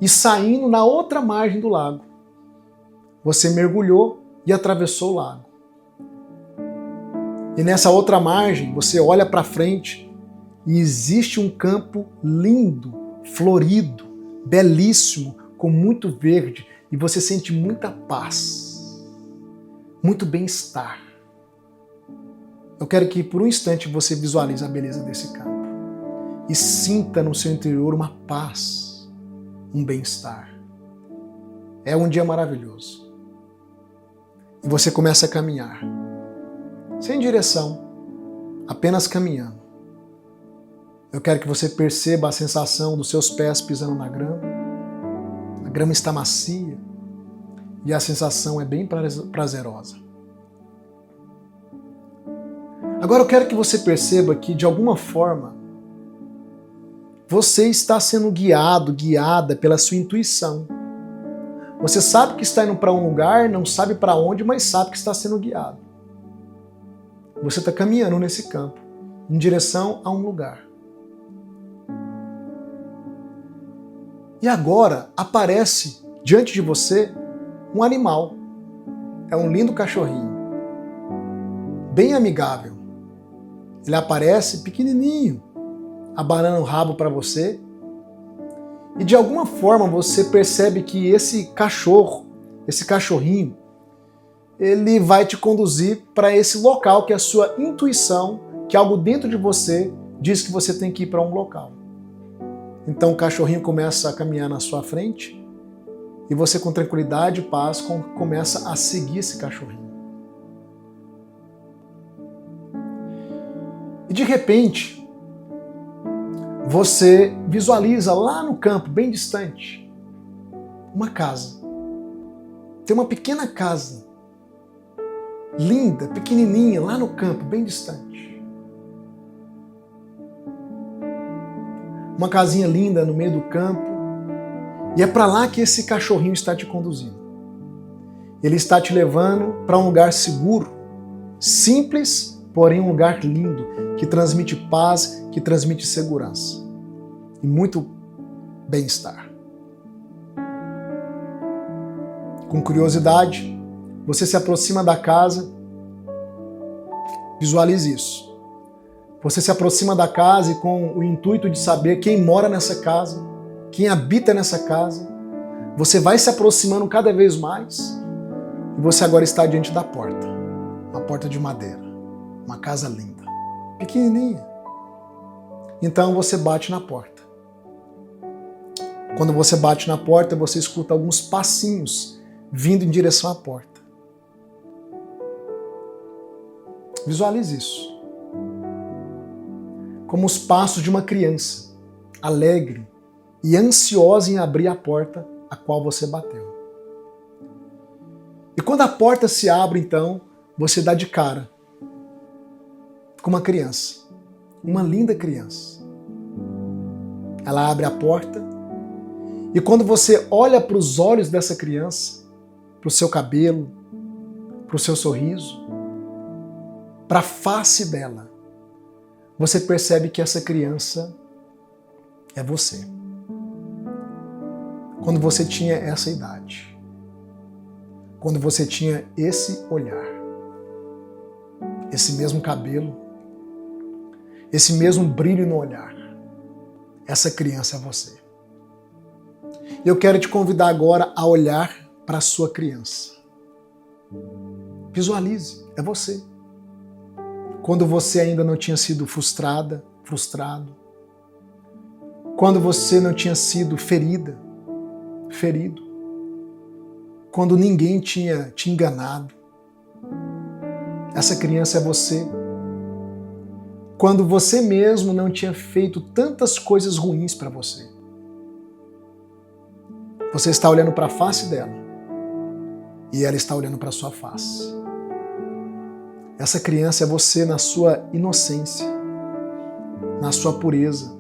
e saindo na outra margem do lago. Você mergulhou e atravessou o lago. E nessa outra margem, você olha para frente e existe um campo lindo, florido, belíssimo, com muito verde, e você sente muita paz, muito bem-estar. Eu quero que por um instante você visualize a beleza desse campo e sinta no seu interior uma paz, um bem-estar. É um dia maravilhoso. E você começa a caminhar, sem direção, apenas caminhando. Eu quero que você perceba a sensação dos seus pés pisando na grama. A grama está macia e a sensação é bem prazerosa. Agora eu quero que você perceba que, de alguma forma, você está sendo guiado, guiada pela sua intuição. Você sabe que está indo para um lugar, não sabe para onde, mas sabe que está sendo guiado. Você está caminhando nesse campo, em direção a um lugar. E agora aparece diante de você um animal. É um lindo cachorrinho. bem amigável. Ele aparece pequenininho, abanando o rabo para você. E de alguma forma você percebe que esse cachorro, esse cachorrinho, ele vai te conduzir para esse local que a sua intuição, que algo dentro de você diz que você tem que ir para um local. Então o cachorrinho começa a caminhar na sua frente e você, com tranquilidade e paz, começa a seguir esse cachorrinho. E de repente, você visualiza lá no campo, bem distante, uma casa. Tem uma pequena casa, linda, pequenininha, lá no campo, bem distante. Uma casinha linda no meio do campo. E é para lá que esse cachorrinho está te conduzindo. Ele está te levando para um lugar seguro, simples, porém um lugar lindo, que transmite paz, que transmite segurança e muito bem-estar. Com curiosidade, você se aproxima da casa, visualize isso. Você se aproxima da casa e com o intuito de saber quem mora nessa casa, quem habita nessa casa, você vai se aproximando cada vez mais e você agora está diante da porta, uma porta de madeira, uma casa linda, pequenininha. Então você bate na porta. Quando você bate na porta, você escuta alguns passinhos vindo em direção à porta. Visualize isso. Como os passos de uma criança, alegre e ansiosa em abrir a porta a qual você bateu. E quando a porta se abre, então, você dá de cara com uma criança, uma linda criança. Ela abre a porta e quando você olha para os olhos dessa criança, para o seu cabelo, para o seu sorriso, para a face dela, você percebe que essa criança é você. Quando você tinha essa idade, quando você tinha esse olhar, esse mesmo cabelo, esse mesmo brilho no olhar, essa criança é você. Eu quero te convidar agora a olhar para a sua criança. Visualize, é você. Quando você ainda não tinha sido frustrado, quando você não tinha sido ferido, quando ninguém tinha te enganado. Essa criança é você. Quando você mesmo não tinha feito tantas coisas ruins para você. Você está olhando para a face dela e ela está olhando para a sua face. Essa criança é você na sua inocência, na sua pureza,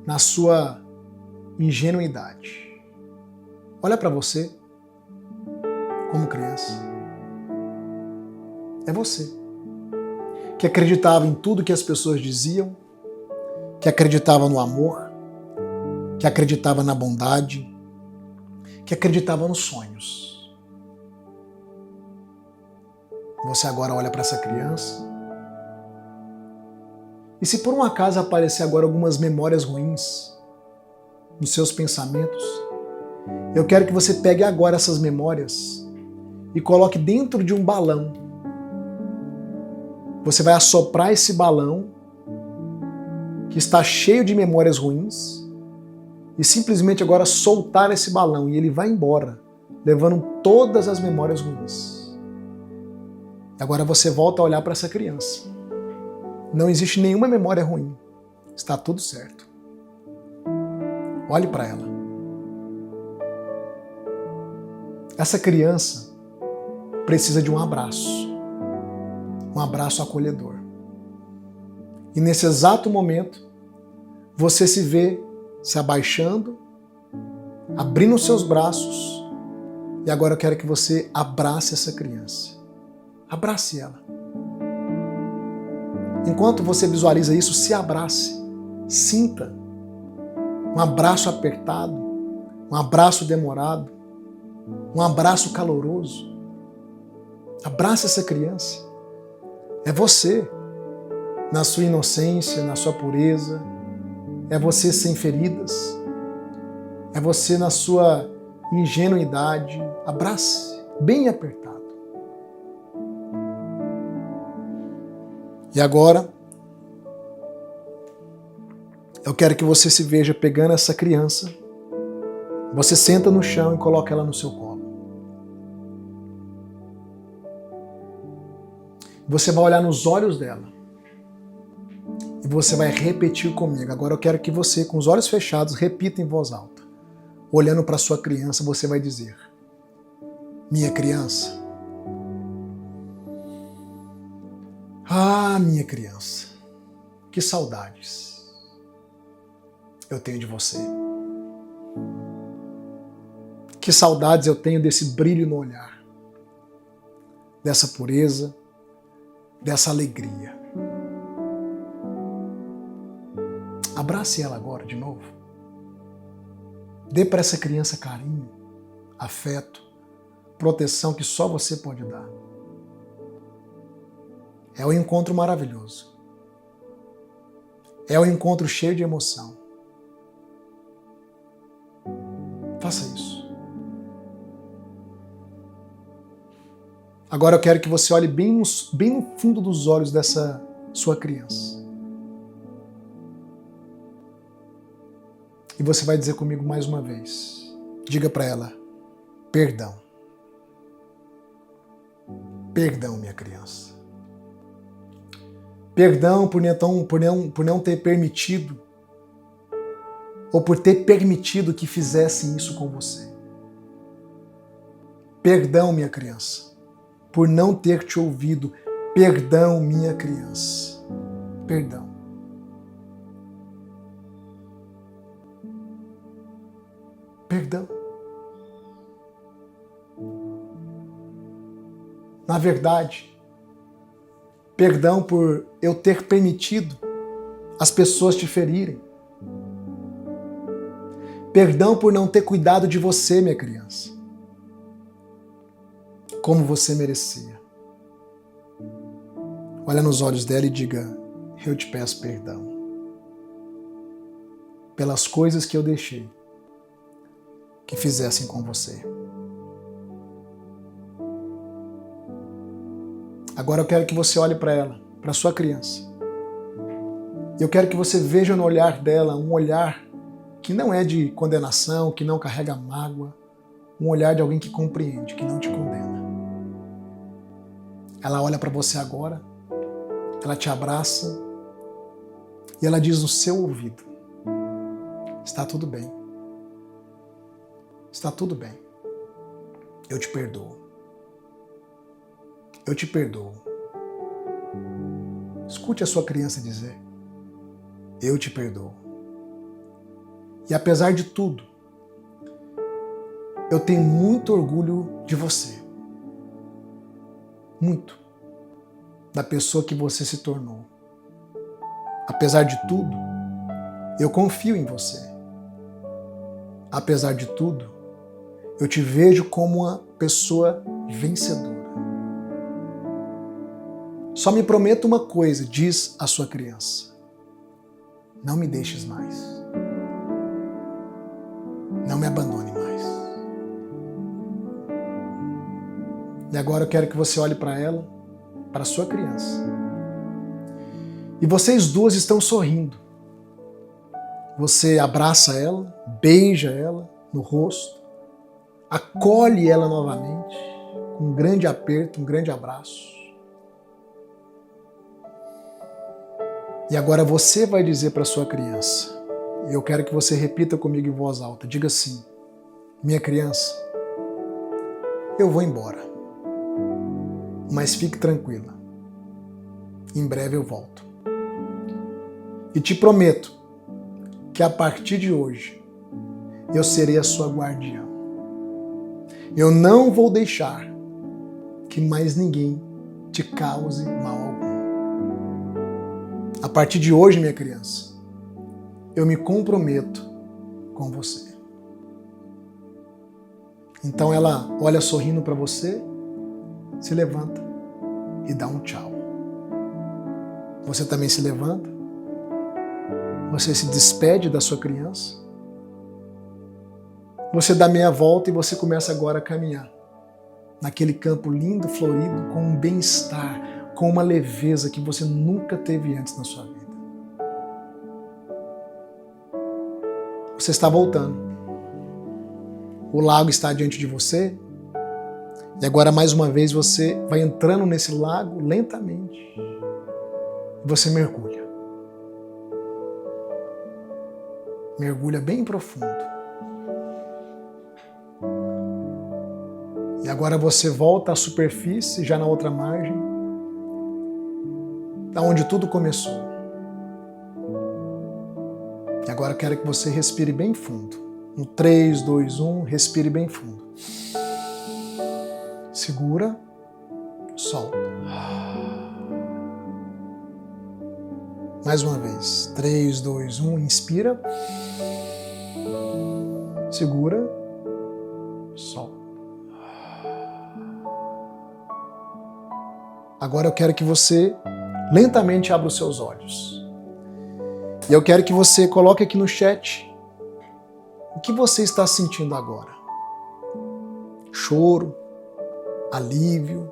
na sua ingenuidade. Olha para você como criança. É você que acreditava em tudo que as pessoas diziam, que acreditava no amor, que acreditava na bondade, que acreditava nos sonhos. Você agora olha para essa criança e se por um acaso aparecer agora algumas memórias ruins nos seus pensamentos, eu quero que você pegue agora essas memórias e coloque dentro de um balão. Você vai assoprar esse balão que está cheio de memórias ruins e simplesmente agora soltar esse balão e ele vai embora, levando todas as memórias ruins. Agora você volta a olhar para essa criança. Não existe nenhuma memória ruim. Está tudo certo. Olhe para ela. Essa criança precisa de um abraço acolhedor. E nesse exato momento, você se vê se abaixando, abrindo os seus braços, e agora eu quero que você abrace essa criança. Abrace ela. Enquanto você visualiza isso, se abrace. Sinta um abraço apertado, um abraço demorado, um abraço caloroso. Abrace essa criança. É você, na sua inocência, na sua pureza. É você sem feridas. É você na sua ingenuidade. Abrace, bem apertado. E agora, eu quero que você se veja pegando essa criança. Você senta no chão e coloca ela no seu colo. Você vai olhar nos olhos dela. E você vai repetir comigo. Agora eu quero que você, com os olhos fechados, repita em voz alta. Olhando para sua criança, você vai dizer: minha criança. Ah, minha criança. Que saudades eu tenho de você. Que saudades eu tenho desse brilho no olhar. Dessa pureza, dessa alegria. Abrace ela agora de novo. Dê para essa criança carinho, afeto, proteção que só você pode dar. É um encontro maravilhoso. É um encontro cheio de emoção. Faça isso. Agora eu quero que você olhe bem no fundo dos olhos dessa sua criança. E você vai dizer comigo mais uma vez. Diga para ela: perdão. Perdão, minha criança. Perdão por não ter permitido, ou por ter permitido que fizessem isso com você. Perdão, minha criança, por não ter te ouvido. Perdão, minha criança. Perdão. Perdão. Na verdade, perdão por eu ter permitido as pessoas te ferirem. Perdão por não ter cuidado de você, minha criança, como você merecia. Olha nos olhos dela e diga: eu te peço perdão pelas coisas que eu deixei que fizessem com você. Agora eu quero que você olhe para ela, para sua criança. Eu quero que você veja no olhar dela um olhar que não é de condenação, que não carrega mágoa, um olhar de alguém que compreende, que não te condena. Ela olha para você agora, ela te abraça e ela diz no seu ouvido: está tudo bem. Está tudo bem. Eu te perdoo. Eu te perdoo. Escute a sua criança dizer: eu te perdoo. E apesar de tudo, eu tenho muito orgulho de você. Muito. Da pessoa que você se tornou. Apesar de tudo, eu confio em você. Apesar de tudo, eu te vejo como uma pessoa vencedora. Só me prometa uma coisa, diz a sua criança: não me deixes mais. Não me abandone mais. E agora eu quero que você olhe para ela, para a sua criança. E vocês duas estão sorrindo. Você abraça ela, beija ela no rosto, acolhe ela novamente, com um grande aperto, um grande abraço. E agora você vai dizer para sua criança, e eu quero que você repita comigo em voz alta, diga assim: minha criança, eu vou embora, mas fique tranquila, em breve eu volto. E te prometo que a partir de hoje eu serei a sua guardiã. Eu não vou deixar que mais ninguém te cause mal algum. A partir de hoje, minha criança, eu me comprometo com você. Então ela olha sorrindo para você, se levanta e dá um tchau. Você também se levanta. Você se despede da sua criança. Você dá meia volta e você começa agora a caminhar naquele campo lindo, florido, com um bem-estar, com uma leveza que você nunca teve antes na sua vida. Você está voltando. O lago está diante de você. E agora, mais uma vez, você vai entrando nesse lago lentamente. Você mergulha. Mergulha bem profundo. E agora você volta à superfície, já na outra margem, da onde tudo começou. E agora eu quero que você respire bem fundo. No 3, 2, 1, respire bem fundo. Segura, solta. Mais uma vez. 3, 2, 1, inspira. Segura, solta. Agora eu quero que você lentamente abra os seus olhos. E eu quero que você coloque aqui no chat o que você está sentindo agora. Choro, alívio,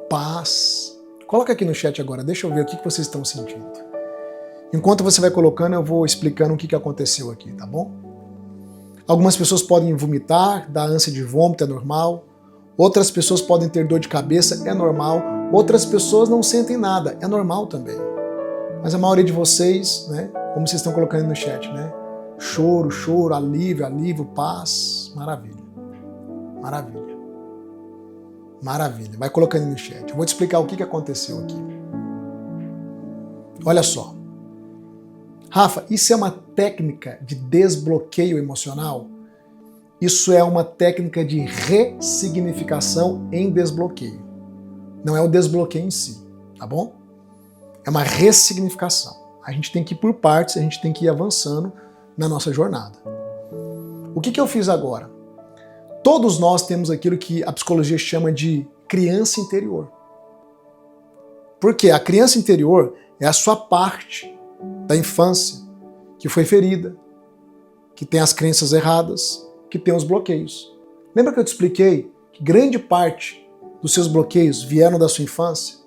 paz. Coloca aqui no chat agora, deixa eu ver o que vocês estão sentindo. Enquanto você vai colocando, eu vou explicando o que aconteceu aqui, tá bom? Algumas pessoas podem vomitar, dar ânsia de vômito, é normal. Outras pessoas podem ter dor de cabeça, é normal. Outras pessoas não sentem nada, é normal também. Mas a maioria de vocês, né, como vocês estão colocando no chat, né? Choro, choro, alívio, alívio, paz, maravilha. Maravilha. Maravilha. Vai colocando no chat. Eu vou te explicar o que aconteceu aqui. Olha só. Rafa, isso é uma técnica de desbloqueio emocional? Isso é uma técnica de ressignificação em desbloqueio. Não é o desbloqueio em si, tá bom? É uma ressignificação. A gente tem que ir por partes, a gente tem que ir avançando na nossa jornada. O que eu fiz agora? Todos nós temos aquilo que a psicologia chama de criança interior. Porque a criança interior é a sua parte da infância que foi ferida, que tem as crenças erradas, que tem os bloqueios. Lembra que eu te expliquei que grande parte dos seus bloqueios vieram da sua infância?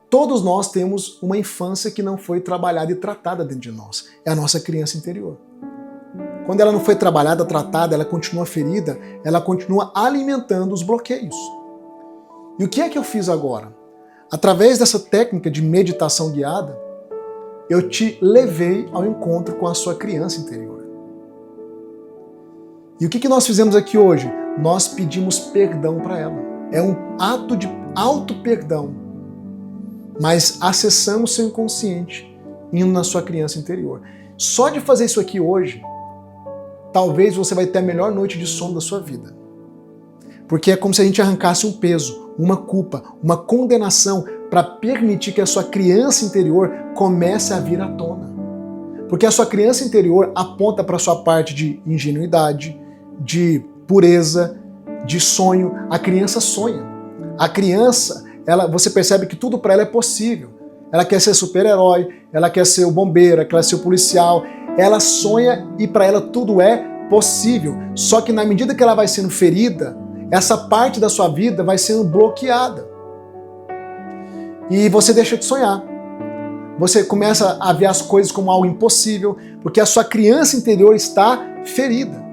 Todos nós temos uma infância que não foi trabalhada e tratada dentro de nós. É a nossa criança interior. Quando ela não foi trabalhada, tratada, ela continua ferida, ela continua alimentando os bloqueios. E o que é que eu fiz agora? Através dessa técnica de meditação guiada, eu te levei ao encontro com a sua criança interior. E o que nós fizemos aqui hoje? Nós pedimos perdão para ela. É um ato de auto-perdão. Mas acessamos seu inconsciente, indo na sua criança interior. Só de fazer isso aqui hoje, talvez você vai ter a melhor noite de sono da sua vida. Porque é como se a gente arrancasse um peso, uma culpa, uma condenação para permitir que a sua criança interior comece a vir à tona. Porque a sua criança interior aponta para a sua parte de ingenuidade, de pureza, de sonho. A criança sonha. A criança, você percebe que tudo para ela é possível. Ela quer ser super-herói, ela quer ser o bombeiro, ela quer ser o policial. Ela sonha e para ela tudo é possível. Só que na medida que ela vai sendo ferida, essa parte da sua vida vai sendo bloqueada. E você deixa de sonhar. Você começa a ver as coisas como algo impossível, porque a sua criança interior está ferida.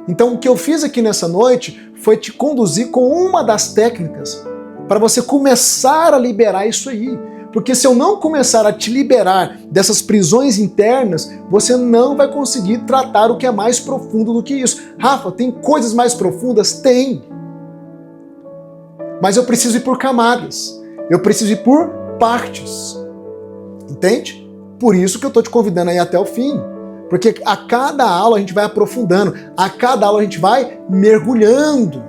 Então o que eu fiz aqui nessa noite foi te conduzir com uma das técnicas para você começar a liberar isso aí. Porque se eu não começar a te liberar dessas prisões internas, você não vai conseguir tratar o que é mais profundo do que isso. Rafa, tem coisas mais profundas? Tem. Mas eu preciso ir por camadas. Eu preciso ir por partes. Entende? Por isso que eu estou te convidando aí até o fim. Porque a cada aula a gente vai aprofundando. A cada aula a gente vai mergulhando.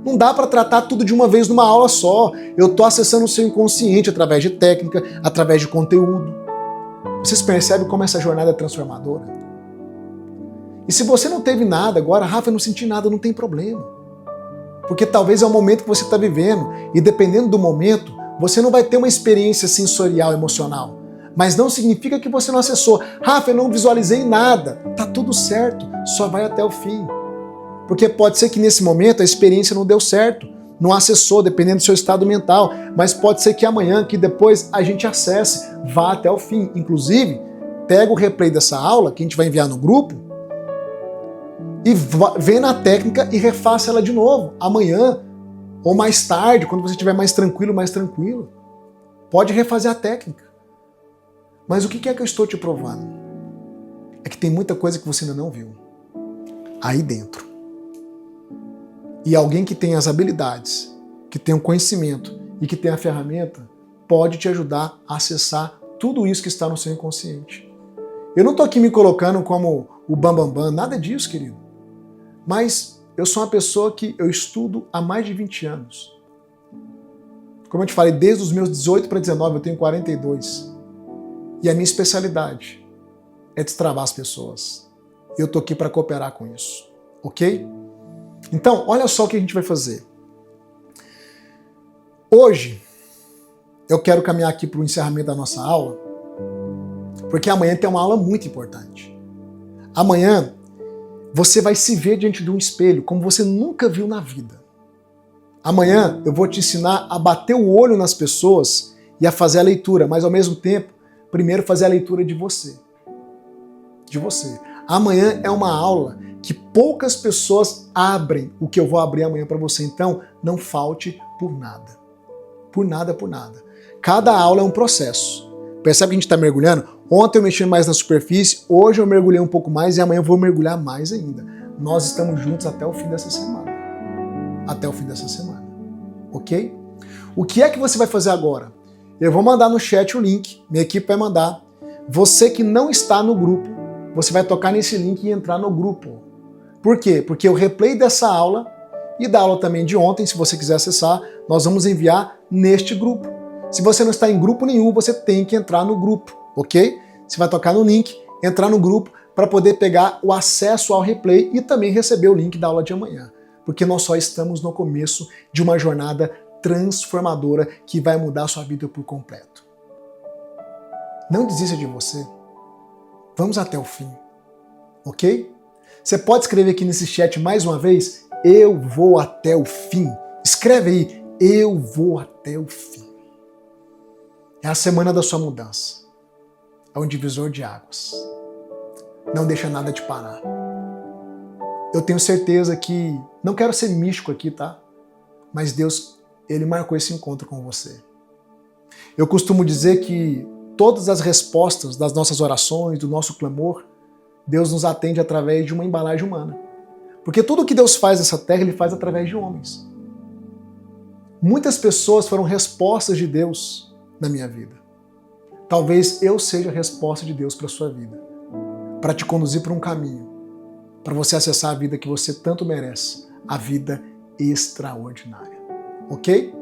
Não dá para tratar tudo de uma vez numa aula só. Eu estou acessando o seu inconsciente através de técnica, através de conteúdo. Vocês percebem como essa jornada é transformadora? E se você não teve nada agora, Rafa, eu não senti nada, não tem problema. Porque talvez é o momento que você está vivendo. E dependendo do momento, você não vai ter uma experiência sensorial, emocional. Mas não significa que você não acessou. Rafa, eu não visualizei nada. Tá tudo certo, só vai até o fim. Porque pode ser que nesse momento a experiência não deu certo, não acessou, dependendo do seu estado mental. Mas pode ser que amanhã, que depois a gente acesse, vá até o fim. Inclusive, pega o replay dessa aula, que a gente vai enviar no grupo, e vem na técnica e refaça ela de novo, amanhã, ou mais tarde, quando você estiver mais tranquilo. Pode refazer a técnica. Mas o que é que eu estou te provando? É que tem muita coisa que você ainda não viu aí dentro. E alguém que tem as habilidades, que tem o conhecimento e que tem a ferramenta, pode te ajudar a acessar tudo isso que está no seu inconsciente. Eu não estou aqui me colocando como o bambambam, nada disso, querido. Mas eu sou uma pessoa que eu estudo há mais de 20 anos. Como eu te falei, desde os meus 18 para 19, eu tenho 42. E a minha especialidade é destravar as pessoas. Eu estou aqui para cooperar com isso, ok? Então, olha só o que a gente vai fazer. Hoje, eu quero caminhar aqui para o encerramento da nossa aula, porque amanhã tem uma aula muito importante. Amanhã, você vai se ver diante de um espelho como você nunca viu na vida. Amanhã, eu vou te ensinar a bater o olho nas pessoas e a fazer a leitura, mas ao mesmo tempo, primeiro fazer a leitura de você. De você. Amanhã é uma aula que poucas pessoas abrem o que eu vou abrir amanhã para você. Então, não falte por nada. Por nada, por nada. Cada aula é um processo. Percebe que a gente está mergulhando? Ontem eu mexi mais na superfície, hoje eu mergulhei um pouco mais e amanhã eu vou mergulhar mais ainda. Nós estamos juntos até o fim dessa semana. Até o fim dessa semana. Ok? O que é que você vai fazer agora? Eu vou mandar no chat o link, minha equipe vai mandar. Você que não está no grupo, você vai tocar nesse link e entrar no grupo. Por quê? Porque o replay dessa aula e da aula também de ontem, se você quiser acessar, nós vamos enviar neste grupo. Se você não está em grupo nenhum, você tem que entrar no grupo, ok? Você vai tocar no link, entrar no grupo para poder pegar o acesso ao replay e também receber o link da aula de amanhã. Porque nós só estamos no começo de uma jornada transformadora que vai mudar a sua vida por completo. Não desista de você. Vamos até o fim, ok? Você pode escrever aqui nesse chat mais uma vez, eu vou até o fim. Escreve aí, eu vou até o fim. É a semana da sua mudança. É um divisor de águas. Não deixa nada te parar. Eu tenho certeza que, não quero ser místico aqui, tá? Mas Deus, Ele marcou esse encontro com você. Eu costumo dizer que todas as respostas das nossas orações, do nosso clamor, Deus nos atende através de uma embalagem humana. Porque tudo que Deus faz nessa terra, Ele faz através de homens. Muitas pessoas foram respostas de Deus na minha vida. Talvez eu seja a resposta de Deus para a sua vida. Para te conduzir para um caminho. Para você acessar a vida que você tanto merece. A vida extraordinária. Ok?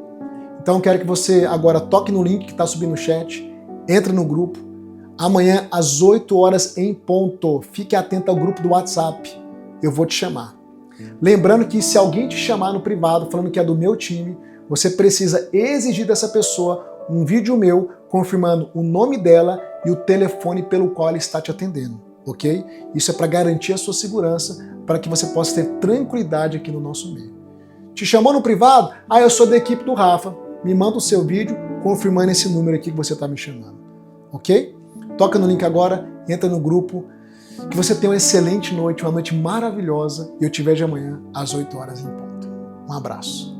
Então eu quero que você agora toque no link que está subindo no chat. Entre no grupo. Amanhã às 8 horas em ponto. Fique atento ao grupo do WhatsApp. Eu vou te chamar. Lembrando que se alguém te chamar no privado falando que é do meu time, você precisa exigir dessa pessoa um vídeo meu confirmando o nome dela e o telefone pelo qual ela está te atendendo, ok? Isso é para garantir a sua segurança, para que você possa ter tranquilidade aqui no nosso meio. Te chamou no privado? Ah, eu sou da equipe do Rafa. Me manda o seu vídeo confirmando esse número aqui que você está me chamando, ok? Toca no link agora, entra no grupo. Que você tenha uma excelente noite, uma noite maravilhosa e eu te vejo amanhã às 8 horas em ponto. Um abraço.